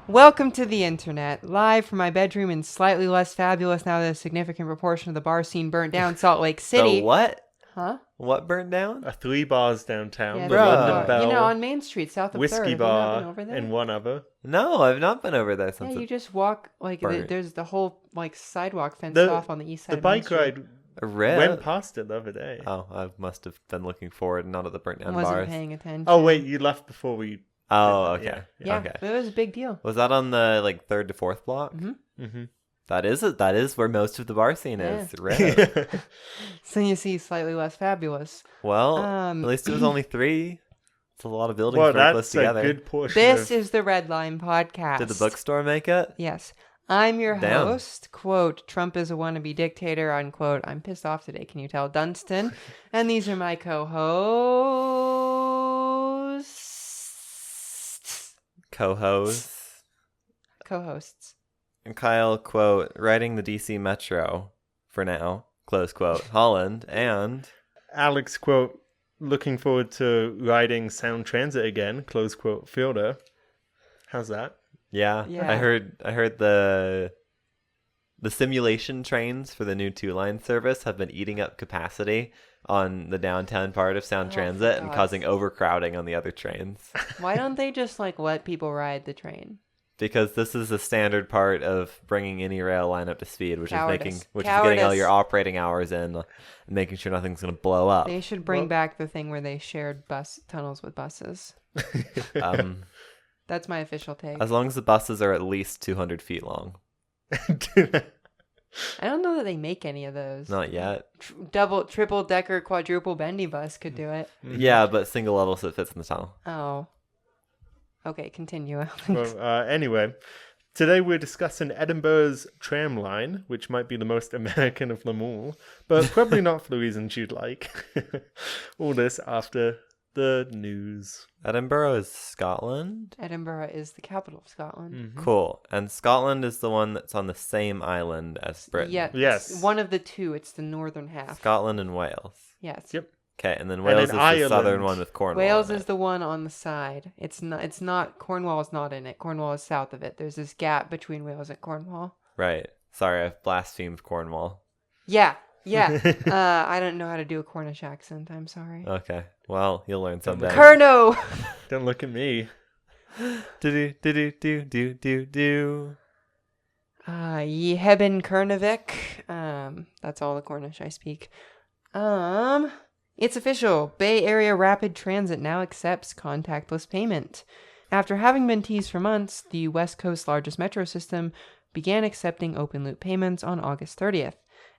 Welcome to the internet, live from my bedroom and slightly less fabulous now that a significant proportion of the bar scene burnt down Salt Lake City. The what? Huh? What burned down? 3 bars downtown, Yeah, the Bruh. London Bell, on Main Street, south of Whiskey 3rd. Have you not Bar, been over there? and one other. No, I've not been over there Yeah, since. you just walk, burnt. there's the whole, sidewalk fenced The- off on the east side The of Main bike Street. ride went past it the other day. Oh, I must have been looking forward, not at the burnt down Wasn't bars. paying attention. Oh, wait, you left before we... Oh, okay. Yeah, Okay. but it was a big deal. Was that on the 3rd to 4th block? Mm-hmm. That is where most of the bar scene is. Yeah. Right. So you see, slightly less fabulous. Well, at least it was only 3. It's a lot of buildings Well, very close that's together. a good portion This of... is the Red Line Podcast. Did the bookstore make it? Yes. I'm your Damn. host, quote, Trump is a wannabe dictator, unquote. I'm pissed off today, can you tell, Dunstan? And these are my co-hosts. Co-hosts. And Kyle, quote, riding the DC Metro for now, close quote, Holland, and... Alex, quote, looking forward to riding Sound Transit again, close quote, Fielder. How's that? Yeah. Yeah. I heard the simulation trains for the new 2-line service have been eating up capacity on the downtown part of Sound Transit and God. causing overcrowding on the other trains. Why don't they just, let people ride the train? Because this is a standard part of bringing any rail line up to speed, which Cowardice. is getting all your operating hours in and making sure nothing's going to blow up. They should bring back the thing where they shared bus tunnels with buses. That's my official take. As long as the buses are at least 200 feet long. I don't know that they make any of those. Not yet. Double, triple decker, quadruple bendy bus could do it. Yeah, but single level so it fits in the tunnel. Oh. Okay, continue, Alex. Well, anyway, today we're discussing Edinburgh's tram line, which might be the most American of them all, but probably not for the reasons you'd like. All this after the news. Edinburgh is Scotland? Edinburgh is the capital of Scotland. Mm-hmm. Cool. And Scotland is the one that's on the same island as Britain. Yeah, Yes. it's one of the two. It's the northern half. Scotland and Wales. Yes. Yep. Okay, and then And Wales then is the Ireland. southern one with Cornwall. Wales in is it. the one on the side. It's not. Cornwall is not in it. Cornwall is south of it. There's this gap between Wales and Cornwall. Right. Sorry, I've blasphemed Cornwall. Yeah. I don't know how to do a Cornish accent. I'm sorry. Okay. Well, you'll learn someday. Kerno. Don't look at me. Do. Ye hebben Kernavik. That's all the Cornish I speak. It's official. Bay Area Rapid Transit now accepts contactless payment. After having been teased for months, the West Coast's largest metro system began accepting open loop payments on August 30th.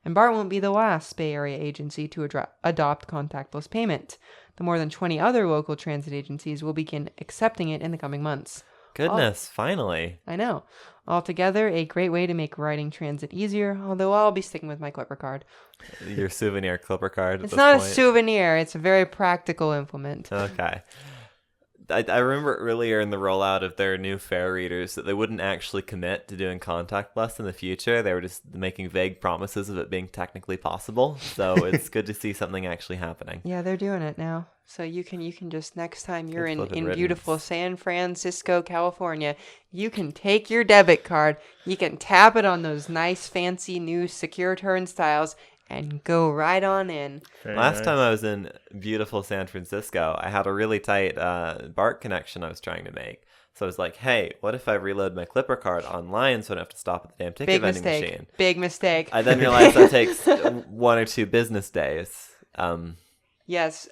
And BART won't be the last Bay Area agency to adopt contactless payment. The more than 20 other local transit agencies will begin accepting it in the coming months. Goodness, finally. I know. Altogether, a great way to make riding transit easier, although I'll be sticking with my Clipper card. Your souvenir Clipper card. It's not a souvenir, it's a very practical implement. Okay. I remember earlier in the rollout of their new fare readers that they wouldn't actually commit to doing contactless in the future. They were just making vague promises of it being technically possible. So it's good to see something actually happening. Yeah, they're doing it now. So you can just next time you're Good flippin' in riddance. beautiful San Francisco, California, you can take your debit card, you can tap it on those nice fancy new secure turnstiles and go right on in. Very Last nice. time I was in beautiful San Francisco, I had a really tight BART connection I was trying to make. So I was like, hey, what if I reload my Clipper card online so I don't have to stop at the damn ticket Big vending mistake. machine? Big mistake. I then realized that takes 1 or 2 business days. Yes,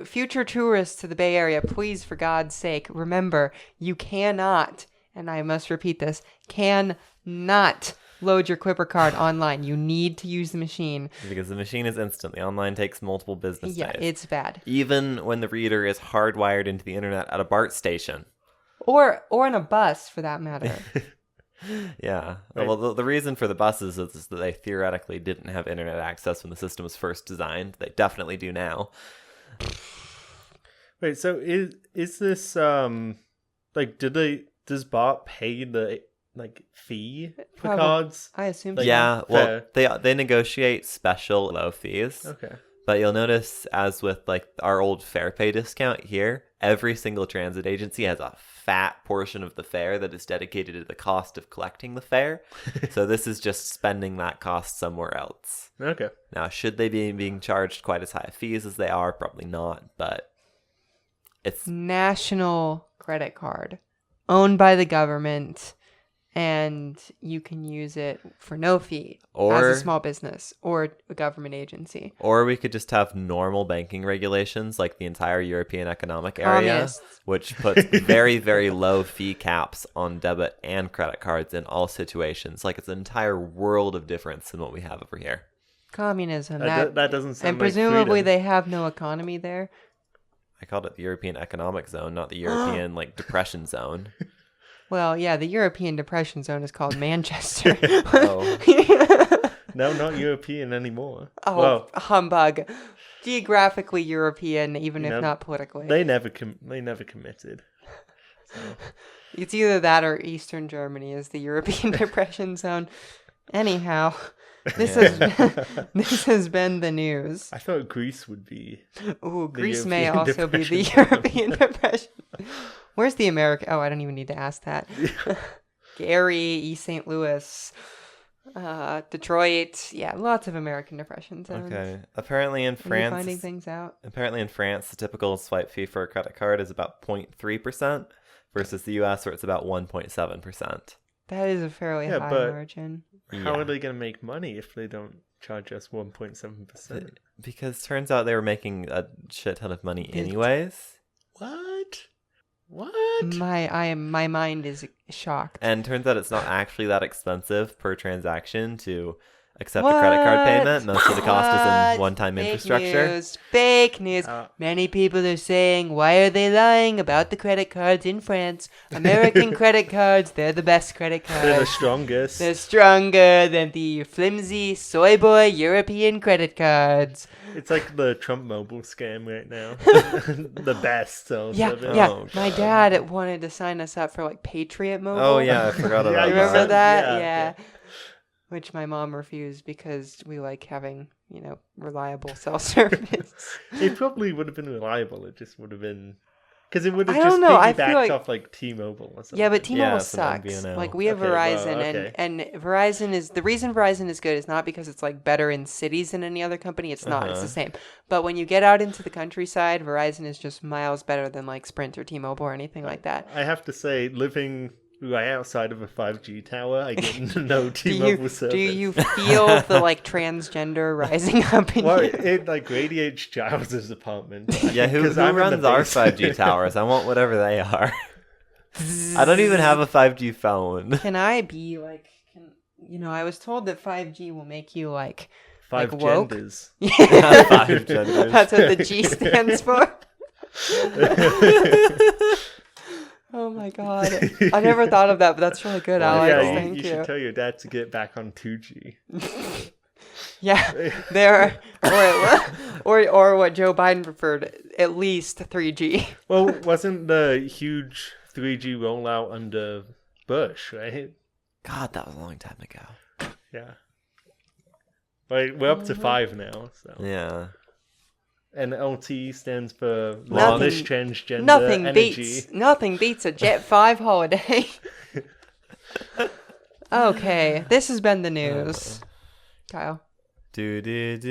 future tourists to the Bay Area, please, for God's sake, remember, you cannot, and I must repeat this, cannot load your Clipper card online. You need to use the machine. Because the machine is instant. The online takes multiple business Yeah, days. it's bad. Even when the reader is hardwired into the internet at a BART station. Or on a bus, for that matter. Yeah. Right. Well, the reason for the buses is that they theoretically didn't have internet access when the system was first designed. They definitely do now. Wait, so is this does BART pay the fee for Probably. cards? I assume Like, so. Yeah, well, fair. they negotiate special low fees. Okay. But you'll notice, as with like our old fare pay discount here, every single transit agency has a fat portion of the fare that is dedicated to the cost of collecting the fare. So this is just spending that cost somewhere else. Okay. Now, should they be being charged quite as high fees as they are? Probably not, but it's National credit card owned by the government, and you can use it for no fee Or- as a small business or a government agency. Or we could just have normal banking regulations like the entire European Economic Area, Communists. which puts very, very low fee caps on debit and credit cards in all situations. Like it's an entire world of difference than what we have over here. Communism. That doesn't sound and like presumably freedom. they have no economy there. I called it the European Economic Zone, not the European like depression zone. Well, yeah, the European Depression Zone is called Manchester. Oh. No, not European anymore. Oh, Well, humbug. Geographically European, even if know, not politically. they never committed. So, It's either that or Eastern Germany is the European Depression Zone. Anyhow, this has been the news. I thought Greece would be. Ooh, Greece may European also be the Depression Zone. European Depression. Where's the America? Oh, I don't even need to ask that. Gary, East St. Louis, Detroit. Yeah, lots of American Depression zones. Okay. Apparently in Are you France, finding things out? the typical swipe fee for a credit card is about 0.3% versus the US where it's about 1.7%. That is a fairly Yeah, high but- margin. How are they going to make money if they don't charge us 1.7%? Because turns out they were making a shit ton of money anyways. What? My mind is shocked. And turns out it's not actually that expensive per transaction to accept a credit card payment. Most of the cost is in one-time infrastructure. Fake news. Uh, Many people are saying, why are they lying about the credit cards in France? American credit cards, they're the best credit cards. They're the strongest. They're stronger than the flimsy soy boy European credit cards. It's like the Trump mobile scam right now. The best. Yeah, of it. yeah. Oh, My God. dad wanted to sign us up for like Patriot Mobile. Oh, yeah, I forgot Yeah, about You you remember said- that? yeah, Yeah. yeah. Which my mom refused because we like having, reliable cell service. It probably would have been reliable. It just would have been. Because it would have I just don't know, I feel piggybacked like- off like T-Mobile or something. Yeah, but T-Mobile Yeah, it's an sucks. MVNO. Like we have Okay, well, Verizon, okay. and Verizon is the reason Verizon is good is not because it's like better in cities than any other company. It's not. It's the same. But when you get out into the countryside, Verizon is just miles better than like Sprint or T-Mobile or anything like that. I have to say, living right outside of a 5G tower, I get no Do T-Mobile you service. do you feel the like transgender rising up in Well, you? it like radiates Giles' apartment. Yeah, who 'Cause I'm in the runs our basement. 5G towers? I want whatever they are. I don't even have a 5G phone. Can I be like? I was told that 5G will make you like. Five like woke? genders. Five genders. That's what the G stands for. Oh my god. I never thought of that, but that's really good, Well, Alex. yeah, Thank you you. should tell your dad to get back on 2G. Yeah. There or what Joe Biden preferred, at least 3G. Well, wasn't the huge 3G rollout under Bush, right? God, that was a long time ago. Yeah. Like, we're up to 5 now, so. Yeah. And LT stands for Nothing- Lavish Transgender Energy. Nothing beats a Jet 5 holiday. Okay, this has been the news. Kyle. Do. Dude.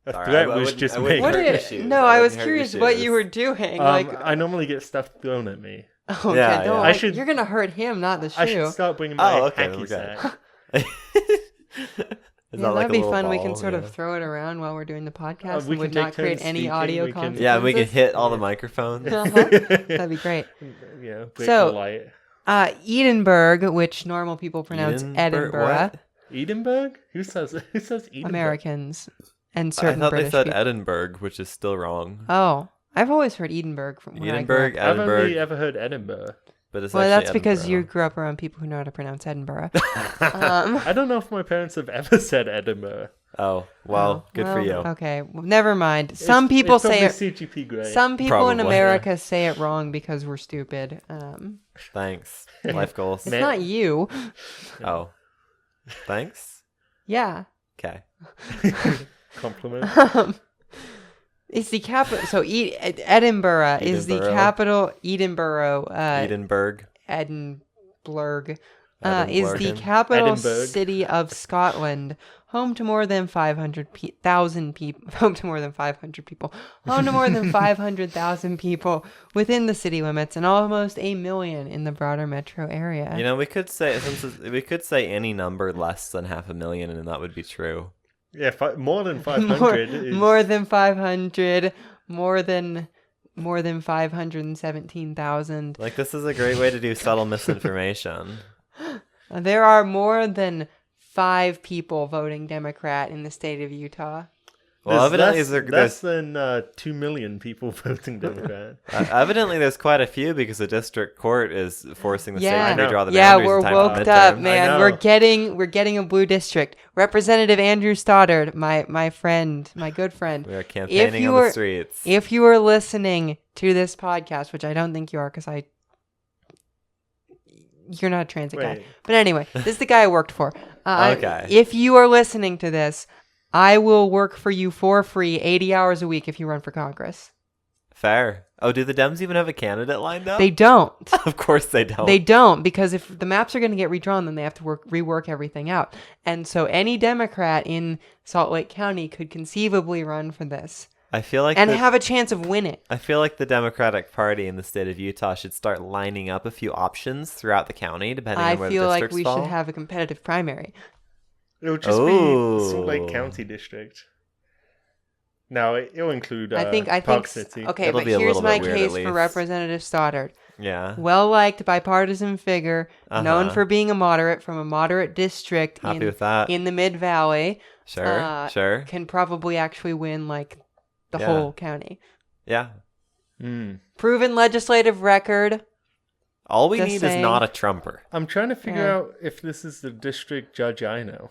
A Sorry, threat I was wouldn't- just I made. wouldn't What hurt your did, shoes. no, I I was wouldn't hurt your curious what you shoes. were doing. Like, I normally get stuff thrown at me. okay, Yeah, don't yeah. like, I should- you're gonna hurt him, not the shoe. I should start bringing my Oh, okay, hacky we're good. sack. Is Yeah, that like that'd a be little fun. We can ball? sort Yeah. of throw it around while we're doing the podcast we and would can not take create turns any speaking, audio we can- consequences. Yeah, we can hit all the microphones. That'd be great. Yeah, break So- the light. Edinburgh, which normal people pronounce Edinburgh, What? Edinburgh? Who says Edinburgh? Americans, and I certain thought British they said people. Edinburgh, which is still wrong. Oh, I've always heard Edinburgh from when Edinburgh, I grew up. I've only Edinburgh, ever heard Edinburgh. but it's Well, actually that's because you Edinburgh. grew up around people who know how to pronounce Edinburgh. I don't know if my parents have ever said Edinburgh. Oh, well, good for you. Okay, well, never mind. Some people it's say it. probably CGP grade. Some people in Probably. America say it wrong because we're stupid. Thanks. Life goals. It's Man- not you. Oh. Thanks. Yeah. Okay. Compliment. It's the capital. So Edinburgh is the Edinburgh. capital. Edinburgh. Edinburgh. Edinburgh. Is the Edinburgh. capital Edinburgh. city of Scotland, home to more than 500,000 people. Home to more than 500 people. Home to more than 500,000 people within the city limits, and almost 1 million in the broader metro area. You know, we could say any number less than 500,000, and that would be true. Yeah, more than 500 is... more than 500, more than 517,000. Like, this is a great way to do subtle misinformation. There are more than 5 people voting Democrat in the state of Utah. Well, evidently less than 2 million people voting Democrat. Evidently, there's quite a few because the district court is forcing the state to redraw the Yeah, boundaries we're in time for woke up, midterm. man. We're getting a blue district. Representative Andrew Stoddard, my friend, my good friend. We are campaigning on the streets. If you are listening to this podcast, which I don't think you are, because you're not a transit guy. But anyway, this is the guy I worked for. Okay. If you are listening to this, I will work for you for free 80 hours a week if you run for Congress. Fair. Oh, do the Dems even have a candidate lined up? They don't. Of course they don't. They don't, because if the maps are going to get redrawn, then they have to rework everything out. And so any Democrat in Salt Lake County could conceivably run for this. I feel like have a chance of winning. I feel like the Democratic Party in the state of Utah should start lining up a few options throughout the county, depending on where the districts fall. I feel like we should have a competitive primary. It'll just be Salt Lake County District. No, it'll include Park City. Okay, It'll but be a here's little my bit weird, case at for least. Representative Stoddard. Yeah. Well-liked bipartisan figure, known Uh-huh. for being a moderate from a moderate district Happy with that. in the Mid-Valley. Sure. Can probably actually win like the Yeah. whole county. Yeah. Proven legislative record. All we Just need saying. is not a Trumper. I'm trying to figure out if this is the district judge I know.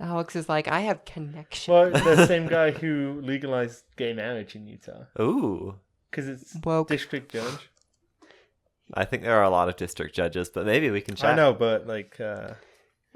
Alex is like, I have connection. Well, the same guy who legalized gay marriage in Utah. Ooh. Because it's Woke. district judge. I think there are a lot of district judges, but maybe we can check. I know, but like...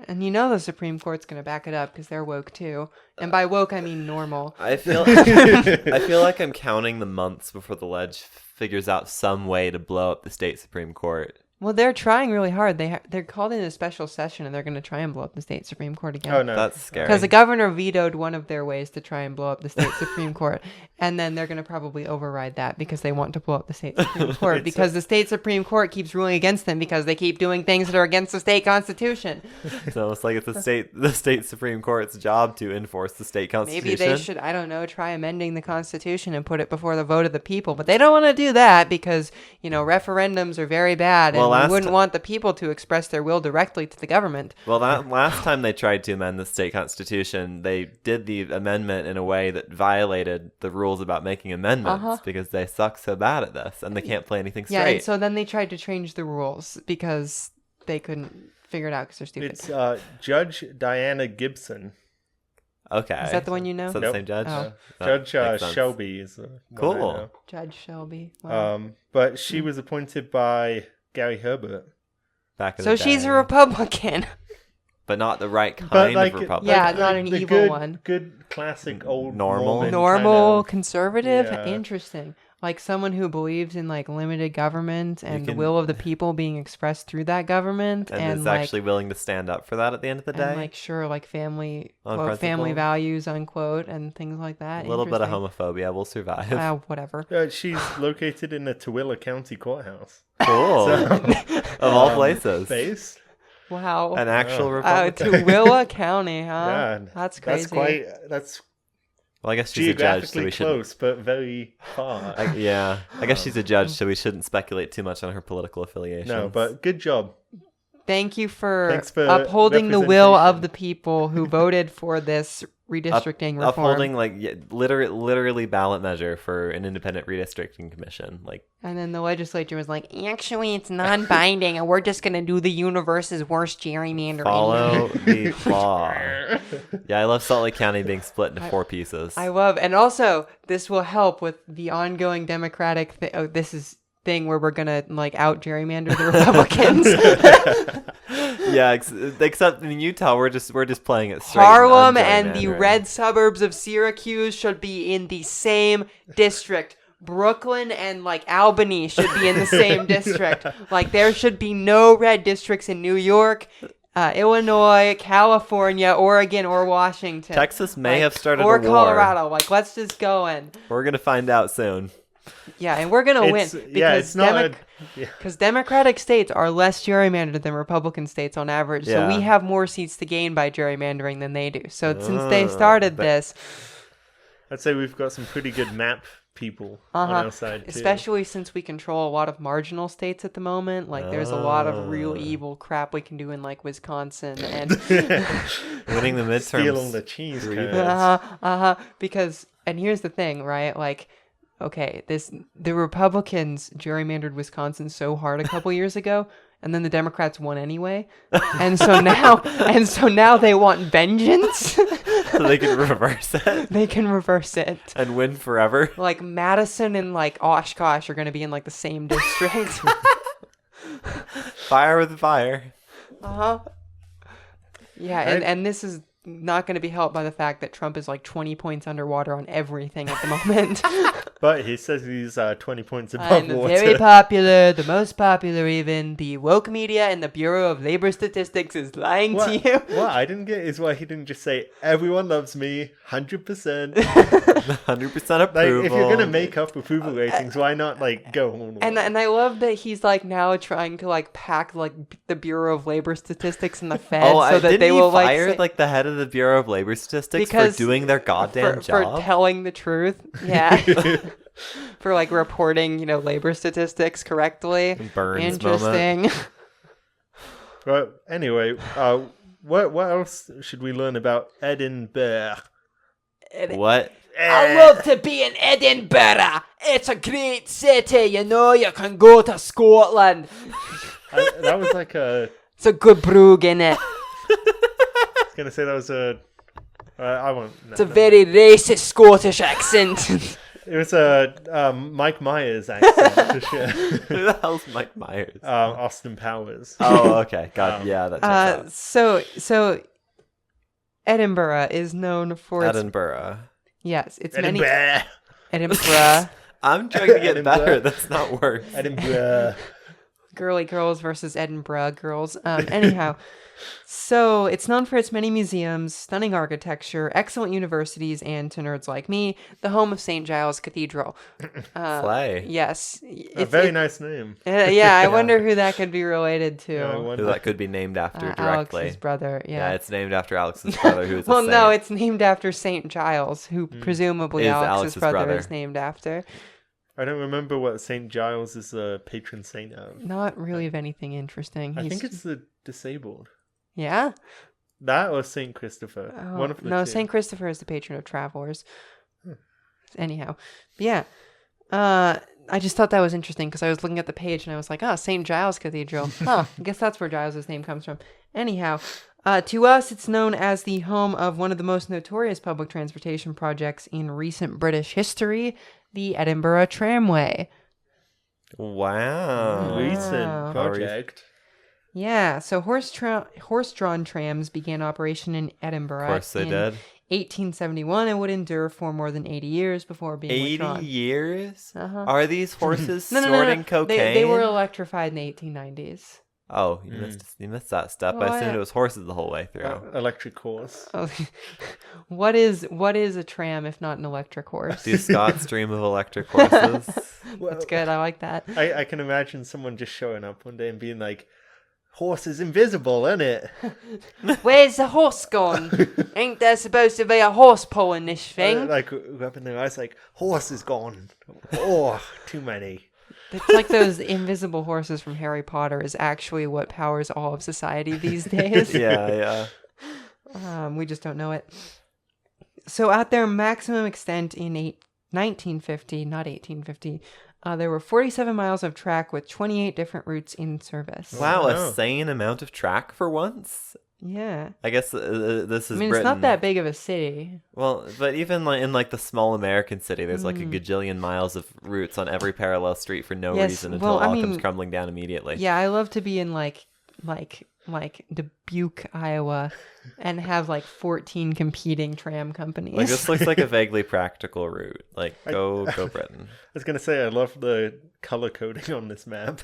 And you know the Supreme Court's going to back it up because they're woke too. And by woke, I mean normal. I feel like I'm counting the months before the ledge figures out some way to blow up the state Supreme Court. Well, they're trying really hard. They're called in a special session, and they're going to try and blow up the state Supreme Court again. Oh, no. That's scary. Because the governor vetoed one of their ways to try and blow up the state Supreme Court. And then they're going to probably override that because they want to blow up the state Supreme Court. Because the state Supreme Court keeps ruling against them because they keep doing things that are against the state constitution. It's almost like it's the state Supreme Court's job to enforce the state constitution. Maybe they should, I don't know, try amending the Constitution and put it before the vote of the people. But they don't want to do that because, referendums are very bad. And we wouldn't want the people to express their will directly to the government. Well, that last time they tried to amend the state constitution, they did the amendment in a way that violated the rules about making amendments because they suck so bad at this and they can't play anything straight. Yeah, and so then they tried to change the rules because they couldn't figure it out because they're stupid. It's Judge Diana Gibson. Okay. Is that the one you know? Is that the same judge? Oh. Judge makes sense. Shelby is the one I Cool. know. Judge Shelby. Wow. But she was appointed by Gary Herbert. Back in So the she's day. a Republican. But not the right kind of Republican. Yeah, not an the evil one. Good classic old Normal. Mormon Normal, kind of- conservative, Yeah. interesting. Like someone who believes in like limited government and the can- will of the people being expressed through that government, and is like, actually willing to stand up for that at the end of the day. and like family, On quote, family principle. values, unquote, and things like that. A little bit of Interesting. homophobia will survive. Whatever. She's located in the Tooele County Courthouse. Cool. Of all places. Base. Wow. An actual Oh. Republican. Tooele County, huh? Yeah, That's crazy. That's Well, I guess she's a judge, so geographically we shouldn't. close, but very far. I guess she's a judge, so we shouldn't speculate too much on her political affiliations. No, but good job. Thank you for, Thanks for upholding the will of representation. the people who voted for this redistricting reform. upholding literally ballot measure for an independent redistricting commission. Like, And then the legislature was like, actually, it's non-binding, and we're just going to do the universe's worst gerrymandering. follow the law. Yeah, I love Salt Lake County being split into 4 pieces. I love, and also, this will help with the ongoing Democratic thing where we're going to, out gerrymander the Republicans. Yeah, except in Utah, we're just playing it straight. Harlem and the gerrymandering. red suburbs of Syracuse should be in the same district. Brooklyn and like Albany should be in the same district. Like there should be no red districts in New York, Illinois, California, Oregon, or Washington. Texas may have started or a war. Colorado. Like let's just go in. We're gonna find out soon. Yeah, and we're gonna win because because Democratic states are less gerrymandered than Republican states on average. So Yeah. we have more seats to gain by gerrymandering than they do. So since they started this, I'd say we've got some pretty good map people on our side too. especially since we control a lot of marginal states at the moment, like there's a lot of real evil crap we can do in like Wisconsin and Winning the midterms. Steal all the cheese Three curds. because and here's the thing, right? Like okay, the Republicans gerrymandered Wisconsin so hard a couple years ago, and then the Democrats won anyway, and so now they want vengeance. So they can reverse it They can reverse it. and win forever. Like Madison and like Oshkosh are going to be in like the same district. Fire with fire. Yeah, and this is not going to be helped by the fact that Trump is like 20 points underwater on everything at the moment. But he says he's 20 points above And water. very popular, the most popular even. The woke media and the Bureau of Labor Statistics is lying to you. What I didn't get is why he didn't just say, everyone loves me, 100%. 100% Like, approval. if you're going to make up approval ratings, why not, like, go all the way? And I love that he's like now trying to like pack like the Bureau of Labor Statistics and the Fed so that didn't they he will like fire say- like the head of the Bureau of Labor Statistics Because for doing their goddamn for job? telling the truth. Yeah. For like reporting, labor statistics correctly. Burns Interesting. But anyway, what else should we learn about Edinburgh? What? I love to be in Edinburgh. It's a great city, you can go to Scotland. That was like a... It's a good brogue, innit? I was going to say that was a... I won't... It's a very racist Scottish accent. It was a Mike Myers accent, for sure. Who the hell's Mike Myers? Austin Powers. Oh, okay. God, yeah, that checks out. So Edinburgh is known for its... Edinburgh. Yes, it's Edinburgh. many... Edinburgh. I'm trying to get Edinburgh. better. That's not worse. Edinburgh. Girly girls versus Edinburgh girls. Anyhow, so it's known for its many museums, stunning architecture, excellent universities, and to nerds like me, the home of St. Giles Cathedral. Slay. Yes. A very nice name. Yeah, I wonder who that could be related to. Yeah, I Who wonder. that could be named after directly. Alex's brother, yeah. It's named after Alex's brother, who is Well, a no, saint. it's named after St. Giles, who presumably Is Alex's brother brother. is named after. I don't remember what St. Giles is the patron saint of. Not really of anything interesting. I He's- think it's the disabled. Yeah? That or St. Christopher. Oh, One of the no, two. St. Christopher is the patron of travelers. Anyhow, yeah. I just thought that was interesting because I was looking at the page and I was like, St. Giles Cathedral. Huh, I guess that's where Giles' name comes from. Anyhow, to us, it's known as the home of one of the most notorious public transportation projects in recent British history, the Edinburgh Tramway. Wow. Recent project. Yeah, so horse-drawn trams began operation in Edinburgh Of course they in did. 1871 and would endure for more than 80 years before being 80 withdrawn. years? Uh-huh. Are these horses No. snorting cocaine? They were electrified in the 1890s. Oh, you missed that step. I assumed it was horses the whole way through. Electric horse. Oh, what is a tram if not an electric horse? Do Scots dream of electric horses? That's good. I like that. I can imagine someone just showing up one day and being like, horse is invisible, isn't it? Where's the horse gone? Ain't there supposed to be a horse pulling this thing? Like, rubbing their eyes like, horse is gone. Oh, too many. It's like those invisible horses from Harry Potter is actually what powers all of society these days. Yeah. We just don't know it. So at their maximum extent in 1950, not 1850, there were 47 miles of track with 28 different routes in service. Wow, Wow. a sane amount of track for once? Yeah. I guess this is I mean, Britain. it's not that big of a city. Well, but even in the small American city, there's like a gajillion miles of routes on every parallel street for no Yes, reason until well, it I all mean, comes crumbling down immediately. Yeah, I love to be in like like Dubuque, Iowa, and have like 14 competing tram companies. Like, this looks like a vaguely practical route. Like, go Britain. I was going to say, I love the color coding on this map.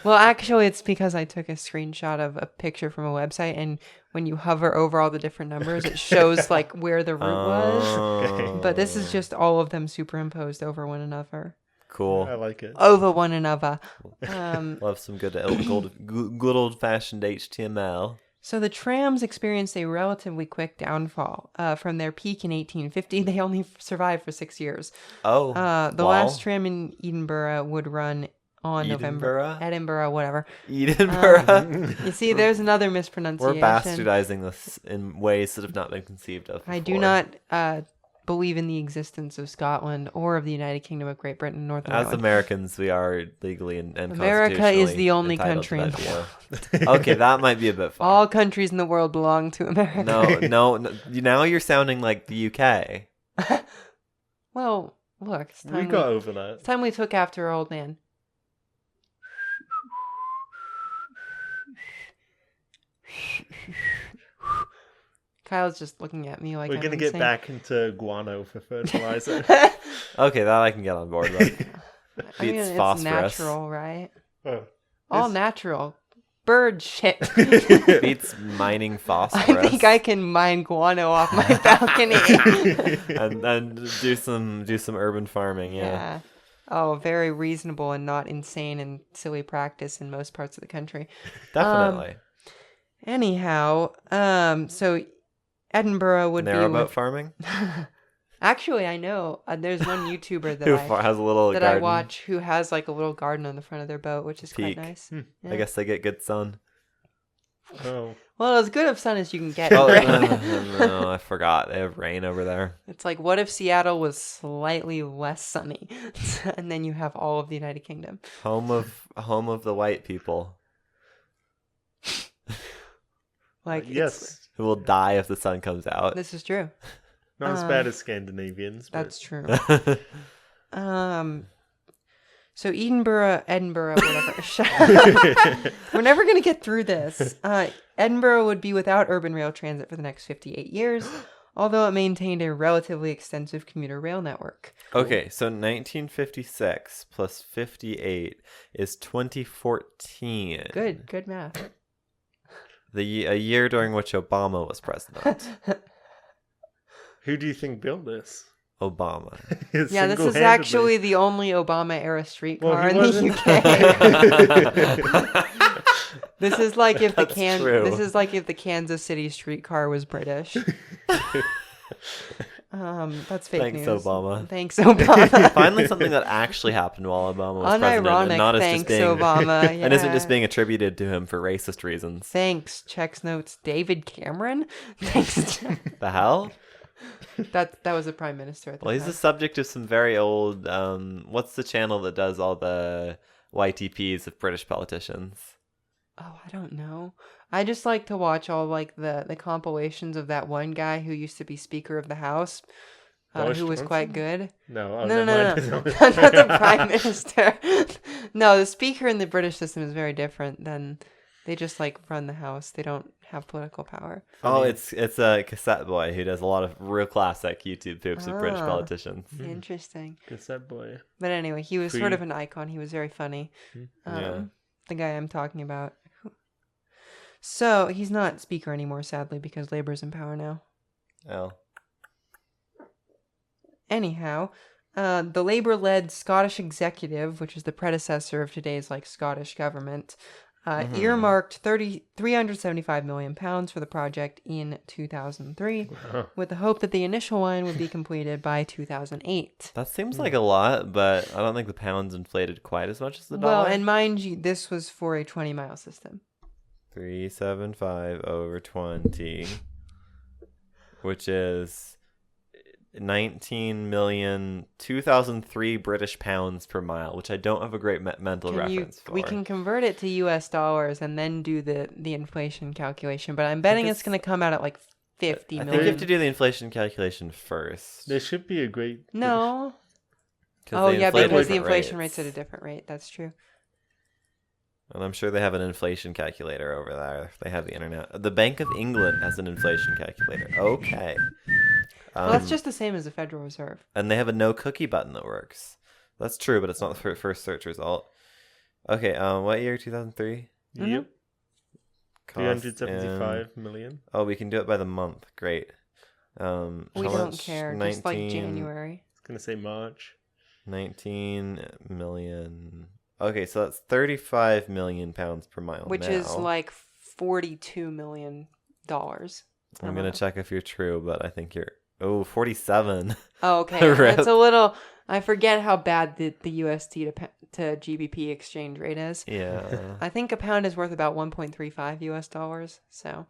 Well, actually, it's because I took a screenshot of a picture from a website, and when you hover over all the different numbers, it shows like where the route was. Oh. But this is just all of them superimposed over one another. Cool. I like it. Over one another. Love some good old-fashioned HTML. So the trams experienced a relatively quick downfall. From their peak in 1850, they only survived for 6 years. Oh, The last tram in Edinburgh would run on Edinburgh, whatever. Edinburgh. You see, there's another mispronunciation. We're bastardizing this in ways that have not been conceived of before. I do not believe in the existence of Scotland or of the United Kingdom of Great Britain and Northern As Ireland. Americans, we are legally and America is the only country in the world. Okay, that might be a bit far. All countries in the world belong to America. No. Now you're sounding like the UK. Well, look, it's time We got over that. it's time we took after our old man. Kyle's just looking at me like We're I'm going to get insane. back into guano for fertilizer. Okay, that I can get on board with. I mean, Beats it's phosphorus. natural, right? Oh, All Yes. natural. Bird shit. Beats mining I phosphorus. think I can mine guano off my balcony. and do some urban farming. Yeah. Oh, very reasonable and not insane and silly practice in most parts of the country. Definitely. Anyhow, so Edinburgh would be Narrowboat with... farming. Actually, I know. There's one YouTuber that Who I has a little that garden. I watch who has like a little garden on the front of their boat, which is Peak. quite nice. I guess they get good sun. oh. Well, as good of sun as you can get. Oh, right? no, I forgot. They have rain over there. It's like, what if Seattle was slightly less sunny, and then you have all of the United Kingdom? Home of the white people Like, Yes. who will die if the sun comes out. this is true. Not as bad as Scandinavians. But... That's true. So Edinburgh, whatever. We're never going to get through this. Edinburgh would be without urban rail transit for the next 58 years, although it maintained a relatively extensive commuter rail network. Okay, so 1956 plus 58 is 2014. Good math. A year during which Obama was president. Who do you think built this? Obama. Yeah, this is Single-handedly. actually the only Obama-era streetcar Well, he in the wasn't- UK. This is like if That's true. This is like if the Kansas City streetcar was British. That's fake Thanks, news. Obama. Thanks, Obama. Finally, something that actually happened while Obama was president, Unironic. and not as Thanks, just being Obama. and isn't just Yeah. being attributed to him for racist reasons. Thanks, checks notes. David Cameron. Thanks. The hell? that was a prime minister at the Well, he's time. the subject of some very old. What's the channel that does all the YTPs of British politicians? Oh, I don't know. I just like to watch all like the compilations of that one guy who used to be Speaker of the House, Boris who was quite Johnson? good. No, No, never no. mind. Not the Prime Minister. No, the Speaker in the British system is very different than they just like run the House. They don't have political power. Oh, it's a cassette boy who does a lot of real classic YouTube poops of British Ah. politicians. Interesting. Cassette boy. But anyway, he was Free. sort of an icon. He was very funny. Yeah. The guy I'm talking about. So he's not Speaker anymore, sadly, because Labour's in power now. Oh. Anyhow, the Labour-led Scottish Executive, which is the predecessor of today's like Scottish government, earmarked £375 million for the project in 2003, with the hope that the initial line would be completed by 2008. That seems like a lot, but I don't think the pound's inflated quite as much as the Well, dollar. and mind you, this was for a 20-mile system. 375 over 20, which is 19,000,003 British pounds per mile, which I don't have a great mental reference for. We can convert it to US dollars and then do the inflation calculation, but I'm betting it's going to come out at like 50 I million. think you have to do the inflation calculation first. There should be a great. No. 'Cause Oh, they yeah, inflate because the different inflation rates. rate's at a different rate. That's true. And I'm sure they have an inflation calculator over there. They have the internet. The Bank of England has an inflation calculator. Okay. Well, that's just the same as the Federal Reserve. And they have a no cookie button that works. That's true, but it's not the first search result. Okay, what year? 2003? Yep. Cost 375 million. Oh, we can do it by the month. Great. We how don't much? care. Just like January. I was gonna say March. 19 million. Okay, so that's 35 million pounds per mile. Which now. is like $42 million. I'm going to check if you're true, but I think you're... Oh, 47. Oh, okay. Rip. It's a little... I forget how bad the USD to GBP exchange rate is. Yeah. I think a pound is worth about $1.35 US. So...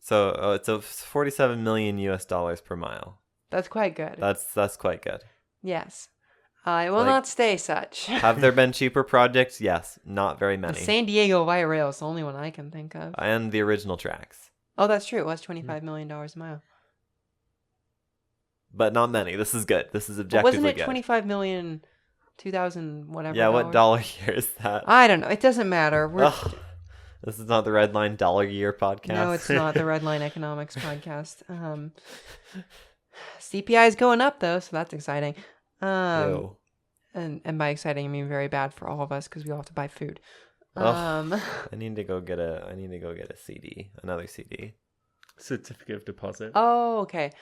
So it's 47 million US dollars per mile. That's quite good. That's quite good. Yes. I will not stay such. Have there been cheaper projects? Yes. Not very The many. San Diego Light Rail is the only one I can think of. And the original tracks. Oh, that's true. It was $25 million a mile. But not many. This is good. This is But objectively wasn't it good. 25 million, 2000, whatever? Yeah, what dollar year is that? I don't know. It doesn't matter. This is not the Red Line Dollar Year podcast. No, it's not the Red Line Economics podcast. CPI is going up though, so that's exciting. Ew. And by exciting I mean very bad for all of us because we all have to buy food. I need to go get a CD, another CD. Certificate of deposit. Oh, okay.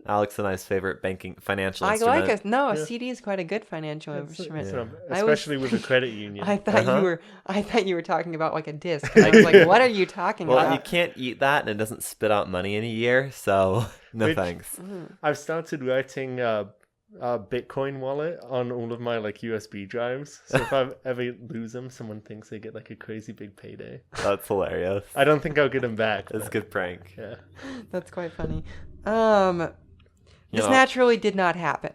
Alex and I's favorite financial instrument. like a CD is quite a good financial instrument. Especially with a credit union. I thought you were talking about like a disc. I was like, what are you talking Well, about? you can't eat that, and it doesn't spit out money in a year, so no thanks. I've started writing a Bitcoin wallet on all of my like USB drives. So if I ever lose them, someone thinks they get like a crazy big payday. That's hilarious. I don't think I'll get them back. It's a good prank. Yeah. That's quite funny. This naturally did not happen.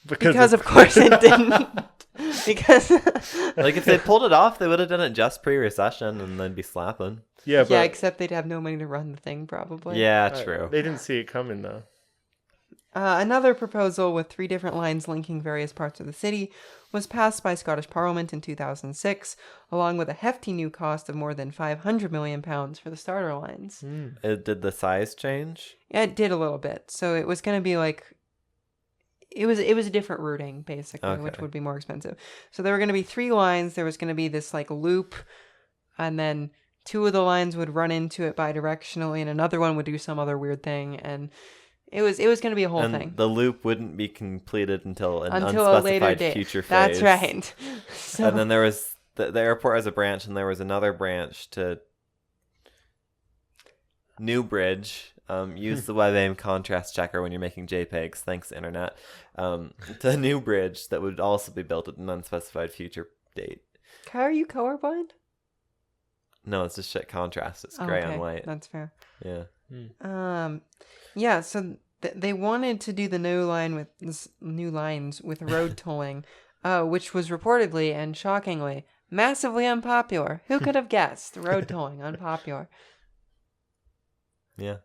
Because of course it didn't. Because like if they pulled it off, they would have done it just pre-recession and then be slapping. Yeah, but except they'd have no money to run the thing probably. Yeah, true. They didn't see it coming though. Another proposal with 3 different lines linking various parts of the city was passed by Scottish Parliament in 2006, along with a hefty new cost of more than £500 million for the starter lines. Did the size change? Yeah, it did a little bit. So it was going to be like... It was a different routing, basically, which would be more expensive. So there were going to be 3 lines. There was going to be this like loop, and then 2 of the lines would run into it bidirectionally, and another one would do some other weird thing, and... It was going to be a whole thing. The loop wouldn't be completed until an a unspecified later date. future phase. That's right. So, And then there was the airport as a branch, and there was another branch to Newbridge. Use the WebAIM contrast checker when you're making JPEGs. Thanks, Internet. To Newbridge that would also be built at an unspecified future date. Kyle, are you colorblind? No, it's just shit contrast. It's gray on white. That's fair. Yeah. Yeah. So they wanted to do the new lines with road tolling, which was reportedly and shockingly massively unpopular. Who could have guessed road tolling unpopular? Yeah.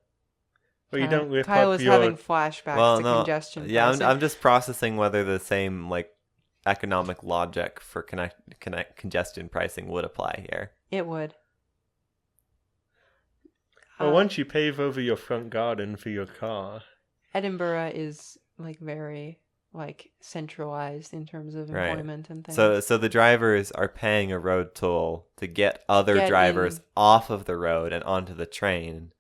Well, you don't rip Kyle up was your... having flashbacks to congestion. Yeah, pricing. I'm just processing whether the same like economic logic for congestion pricing would apply here. It would. Well, once you pave over your front garden for your car... Edinburgh is like very like centralized in terms of employment and things. So the drivers are paying a road toll to get other drivers off of the road and onto the train.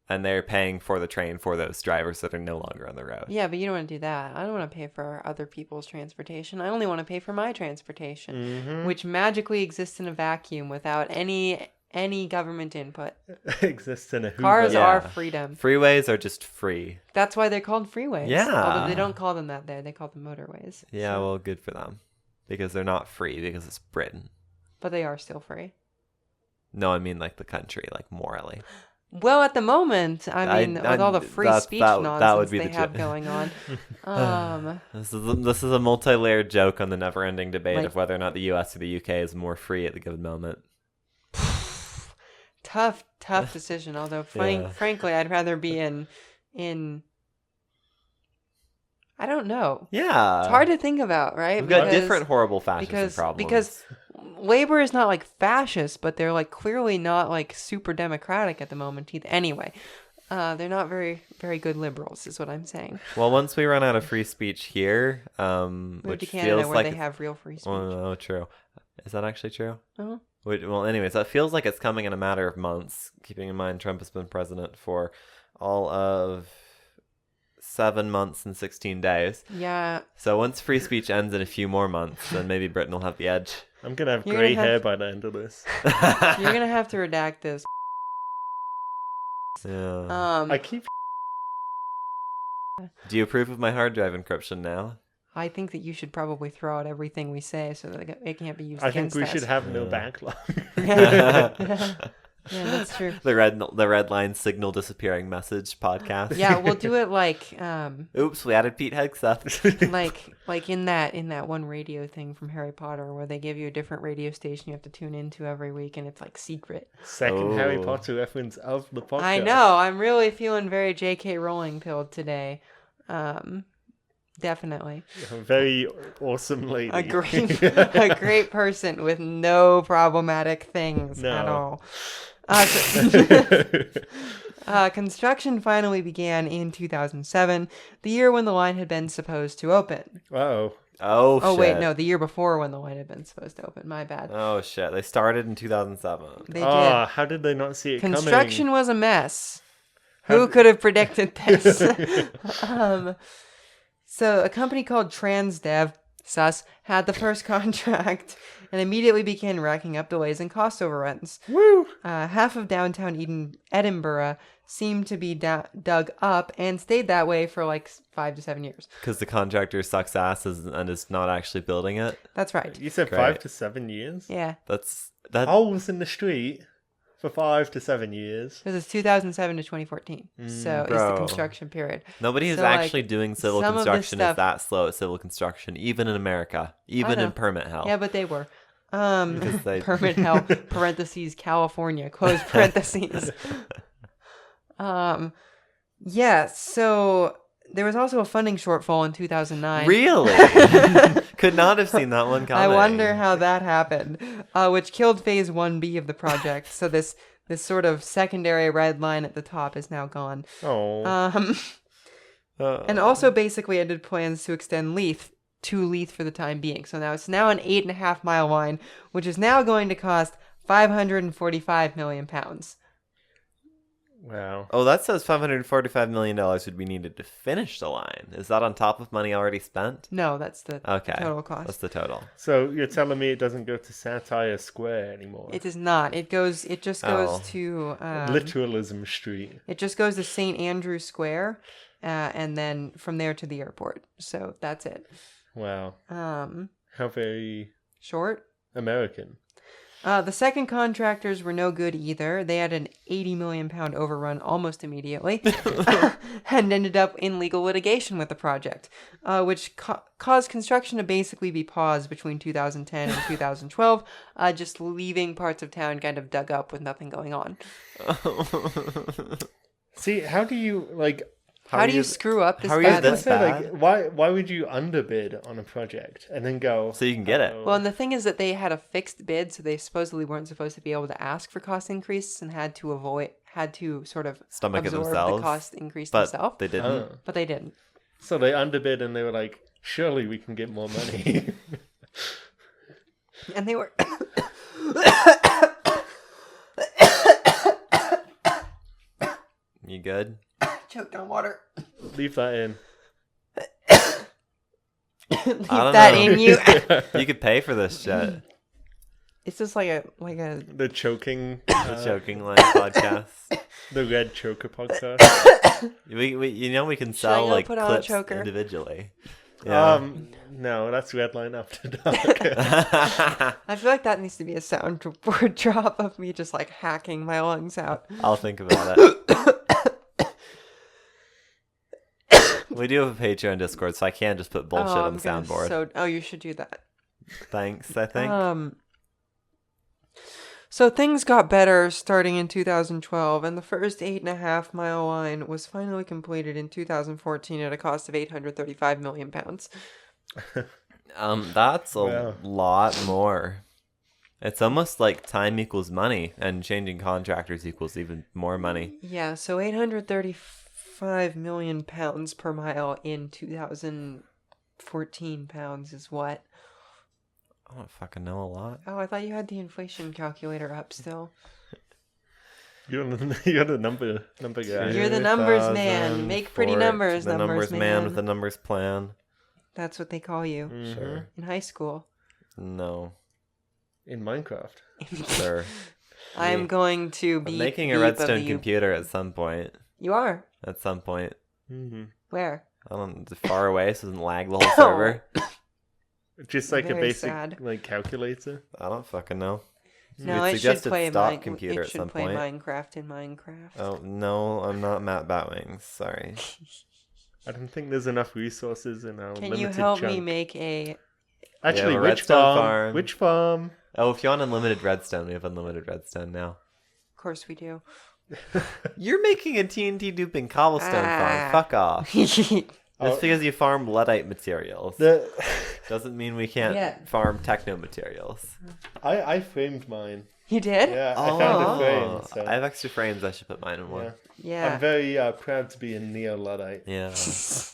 And they're paying for the train for those drivers that are no longer on the road. Yeah, but you don't want to do that. I don't want to pay for other people's transportation. I only want to pay for my transportation, which magically exists in a vacuum without any government input. Exists in a Hoover. Cars are freedom. Freeways are just free. That's why they're called freeways. Yeah. Although they don't call them that there. They call them motorways. Yeah, well, good for them. Because they're not free, because it's Britain. But they are still free. No, I mean like the country, like morally. Well, at the moment, I mean, with all the free speech nonsense they have going on. This is a multi-layered joke on the never-ending debate of whether or not the US or the UK is more free at the given moment. Tough decision. Although, frankly, I'd rather be in. I don't know. Yeah. It's hard to think about, right? We've got different horrible fascist problems. Because Labor is not like fascist, but they're like clearly not like super democratic at the moment either. Anyway, they're not very, very good liberals, is what I'm saying. Well, once we run out of free speech here, Move which to Canada feels where like they have real free speech. oh, true. Is that actually true? Uh-huh. Well, anyways, that feels like it's coming in a matter of months. Keeping in mind Trump has been president for all of 7 months and 16 days. Yeah. So once free speech ends in a few more months, then maybe Britain will have the edge. I'm going to have You're grey gonna hair have- by the end of this. You're gonna have to redact this. Yeah. I keep... Do you approve of my hard drive encryption now? I think that you should probably throw out everything we say so that it can't be used I think against we us. should have no backlog. Yeah, that's true. The red line signal disappearing message podcast. Yeah, we'll do it like Oops, we added Pete Hegseth. like in that one radio thing from Harry Potter where they give you a different radio station you have to tune into every week and it's like secret. Second Harry Oh. Potter reference of the podcast. I know. I'm really feeling very J.K. Rowling pilled today. Definitely. A very awesome lady. A great person with no problematic things at No. all. Construction finally began in 2007, the year when the line had been supposed to open. Uh-oh. Oh, shit. Oh, wait, no, the year before when the line had been supposed to open. My bad. Oh, shit. They started in 2007. They How did they not see it did. Construction coming? was a mess. How Who d- could have predicted this? So a company called Trams had the first contract and immediately began racking up delays and cost overruns. Woo! Half of downtown Edinburgh seemed to be dug up and stayed that way for like 5 to 7 years. Because the contractor sucks ass and is not actually building it. That's right. You said Great. 5 to 7 years? Yeah. That. Holes in the street for 5 to 7 years. Because it's 2007 to 2014. So is the Bro. construction period. Nobody who's So, like, actually doing civil some of this construction is stuff- that slow at civil construction, even in America, even know. in permit hell. Yeah, but they were. Because they- Permit hell, parentheses, California, close parentheses. Yeah, so there was also a funding shortfall in 2009. Really? Could not have seen that one coming. I wonder how that happened, which killed phase 1B of the project. So this sort of secondary red line at the top is now gone. Oh. And also basically ended plans to extend Leith to Leith for the time being. So now it's an 8.5 mile line, which is now going to cost £545 million. Wow. Oh, that says $545 million would be needed to finish the line. Is that on top of money already spent? No, that's the Okay. total cost. That's the total. So you're telling me it doesn't go to Satire Square anymore? It does not. It just goes Oh. to Literalism Street. it just goes to St. Andrew Square, and then from there to the airport. So that's it. Wow. How very Short. American. The second contractors were no good either. They had an £80 million overrun almost immediately and ended up in legal litigation with the project, which caused construction to basically be paused between 2010 and 2012, just leaving parts of town kind of dug up with nothing going on. See, how do you, like... How do you screw up this how are you badly? this Say, bad? like, why would you underbid on a project and then go... So you can get it. "Oh, Well, and the thing is that they had a fixed bid, so they supposedly weren't supposed to be able to ask for cost increases and had to sort of Stomach it absorb themselves, the cost increase but themselves. they didn't. oh." But they didn't. So they underbid and they were like, surely we can get more money. And they were... You good? choked on water. Leave that in. Leave I don't that know. in you. You could pay for this shit. It's just like a The choking... The Joking Line podcast. The Red Choker podcast. We can I sell go like put on a clips choker? individually. Yeah. No, that's Red Line After Dark. I feel like that needs to be a soundboard drop of me just like hacking my lungs out. I'll think about it. We do have a Patreon Discord, so I can just put bullshit on I'm the gonna soundboard. Oh, you should do that. Thanks, I think. So things got better starting in 2012, and the first 8.5-mile line was finally completed in 2014 at a cost of £835 million. That's a Wow. lot more. It's almost like time equals money, and changing contractors equals even more money. Yeah, so £835 million per mile in 2014 pounds is what? I don't fucking know a lot. Oh, I thought you had the inflation calculator up still. You're the number guy. You're the numbers man. Make pretty numbers, The numbers man man. with the numbers plan. That's what they call you Sure. in high school. No. In Minecraft. Sure. I'm going to be I'm making a redstone computer at some point. You are? At some point. Mm-hmm. Where? I don't know, far away so it doesn't lag the whole server. Just like a Very basic sad. like calculator. I don't fucking know. No, We'd it should suggested play stop computer It at should some play point. Minecraft in Minecraft. Oh, no, I'm not Matt Batwings. Sorry. I don't think there's enough resources in our Can limited you help chunk. me make a? Actually, Yeah, which redstone farm? farm. Which farm? Oh, if you want unlimited redstone, we have unlimited redstone now. Of course we do. You're making a TNT duping cobblestone Ah. farm. Fuck off. Oh. Just because you farm Luddite materials The doesn't mean we can't Yeah. farm techno materials. I framed mine. You did? Yeah, I found a frame. So. I have extra frames. I should put mine in one. Yeah. Yeah. I'm very proud to be a neo-Luddite. Yeah.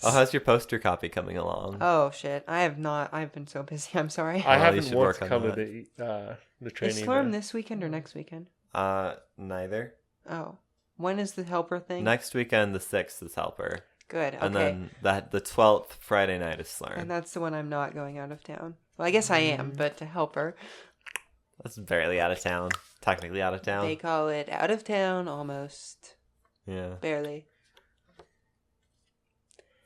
Oh, how's your poster copy coming along? Oh shit! I have not. I've been so busy. I'm sorry. I you haven't should once work on covered that. the Is training. Slurm this weekend or next weekend? Neither. Oh, when is the helper thing? Next weekend, the 6th is Helper. Good. Okay. And then the 12th, Friday night, is Slurm. And that's the one I'm not going out of town. Well, I guess I am, but to help her, That's barely out of town. Technically out of town. they call it out of town almost. Yeah. Barely.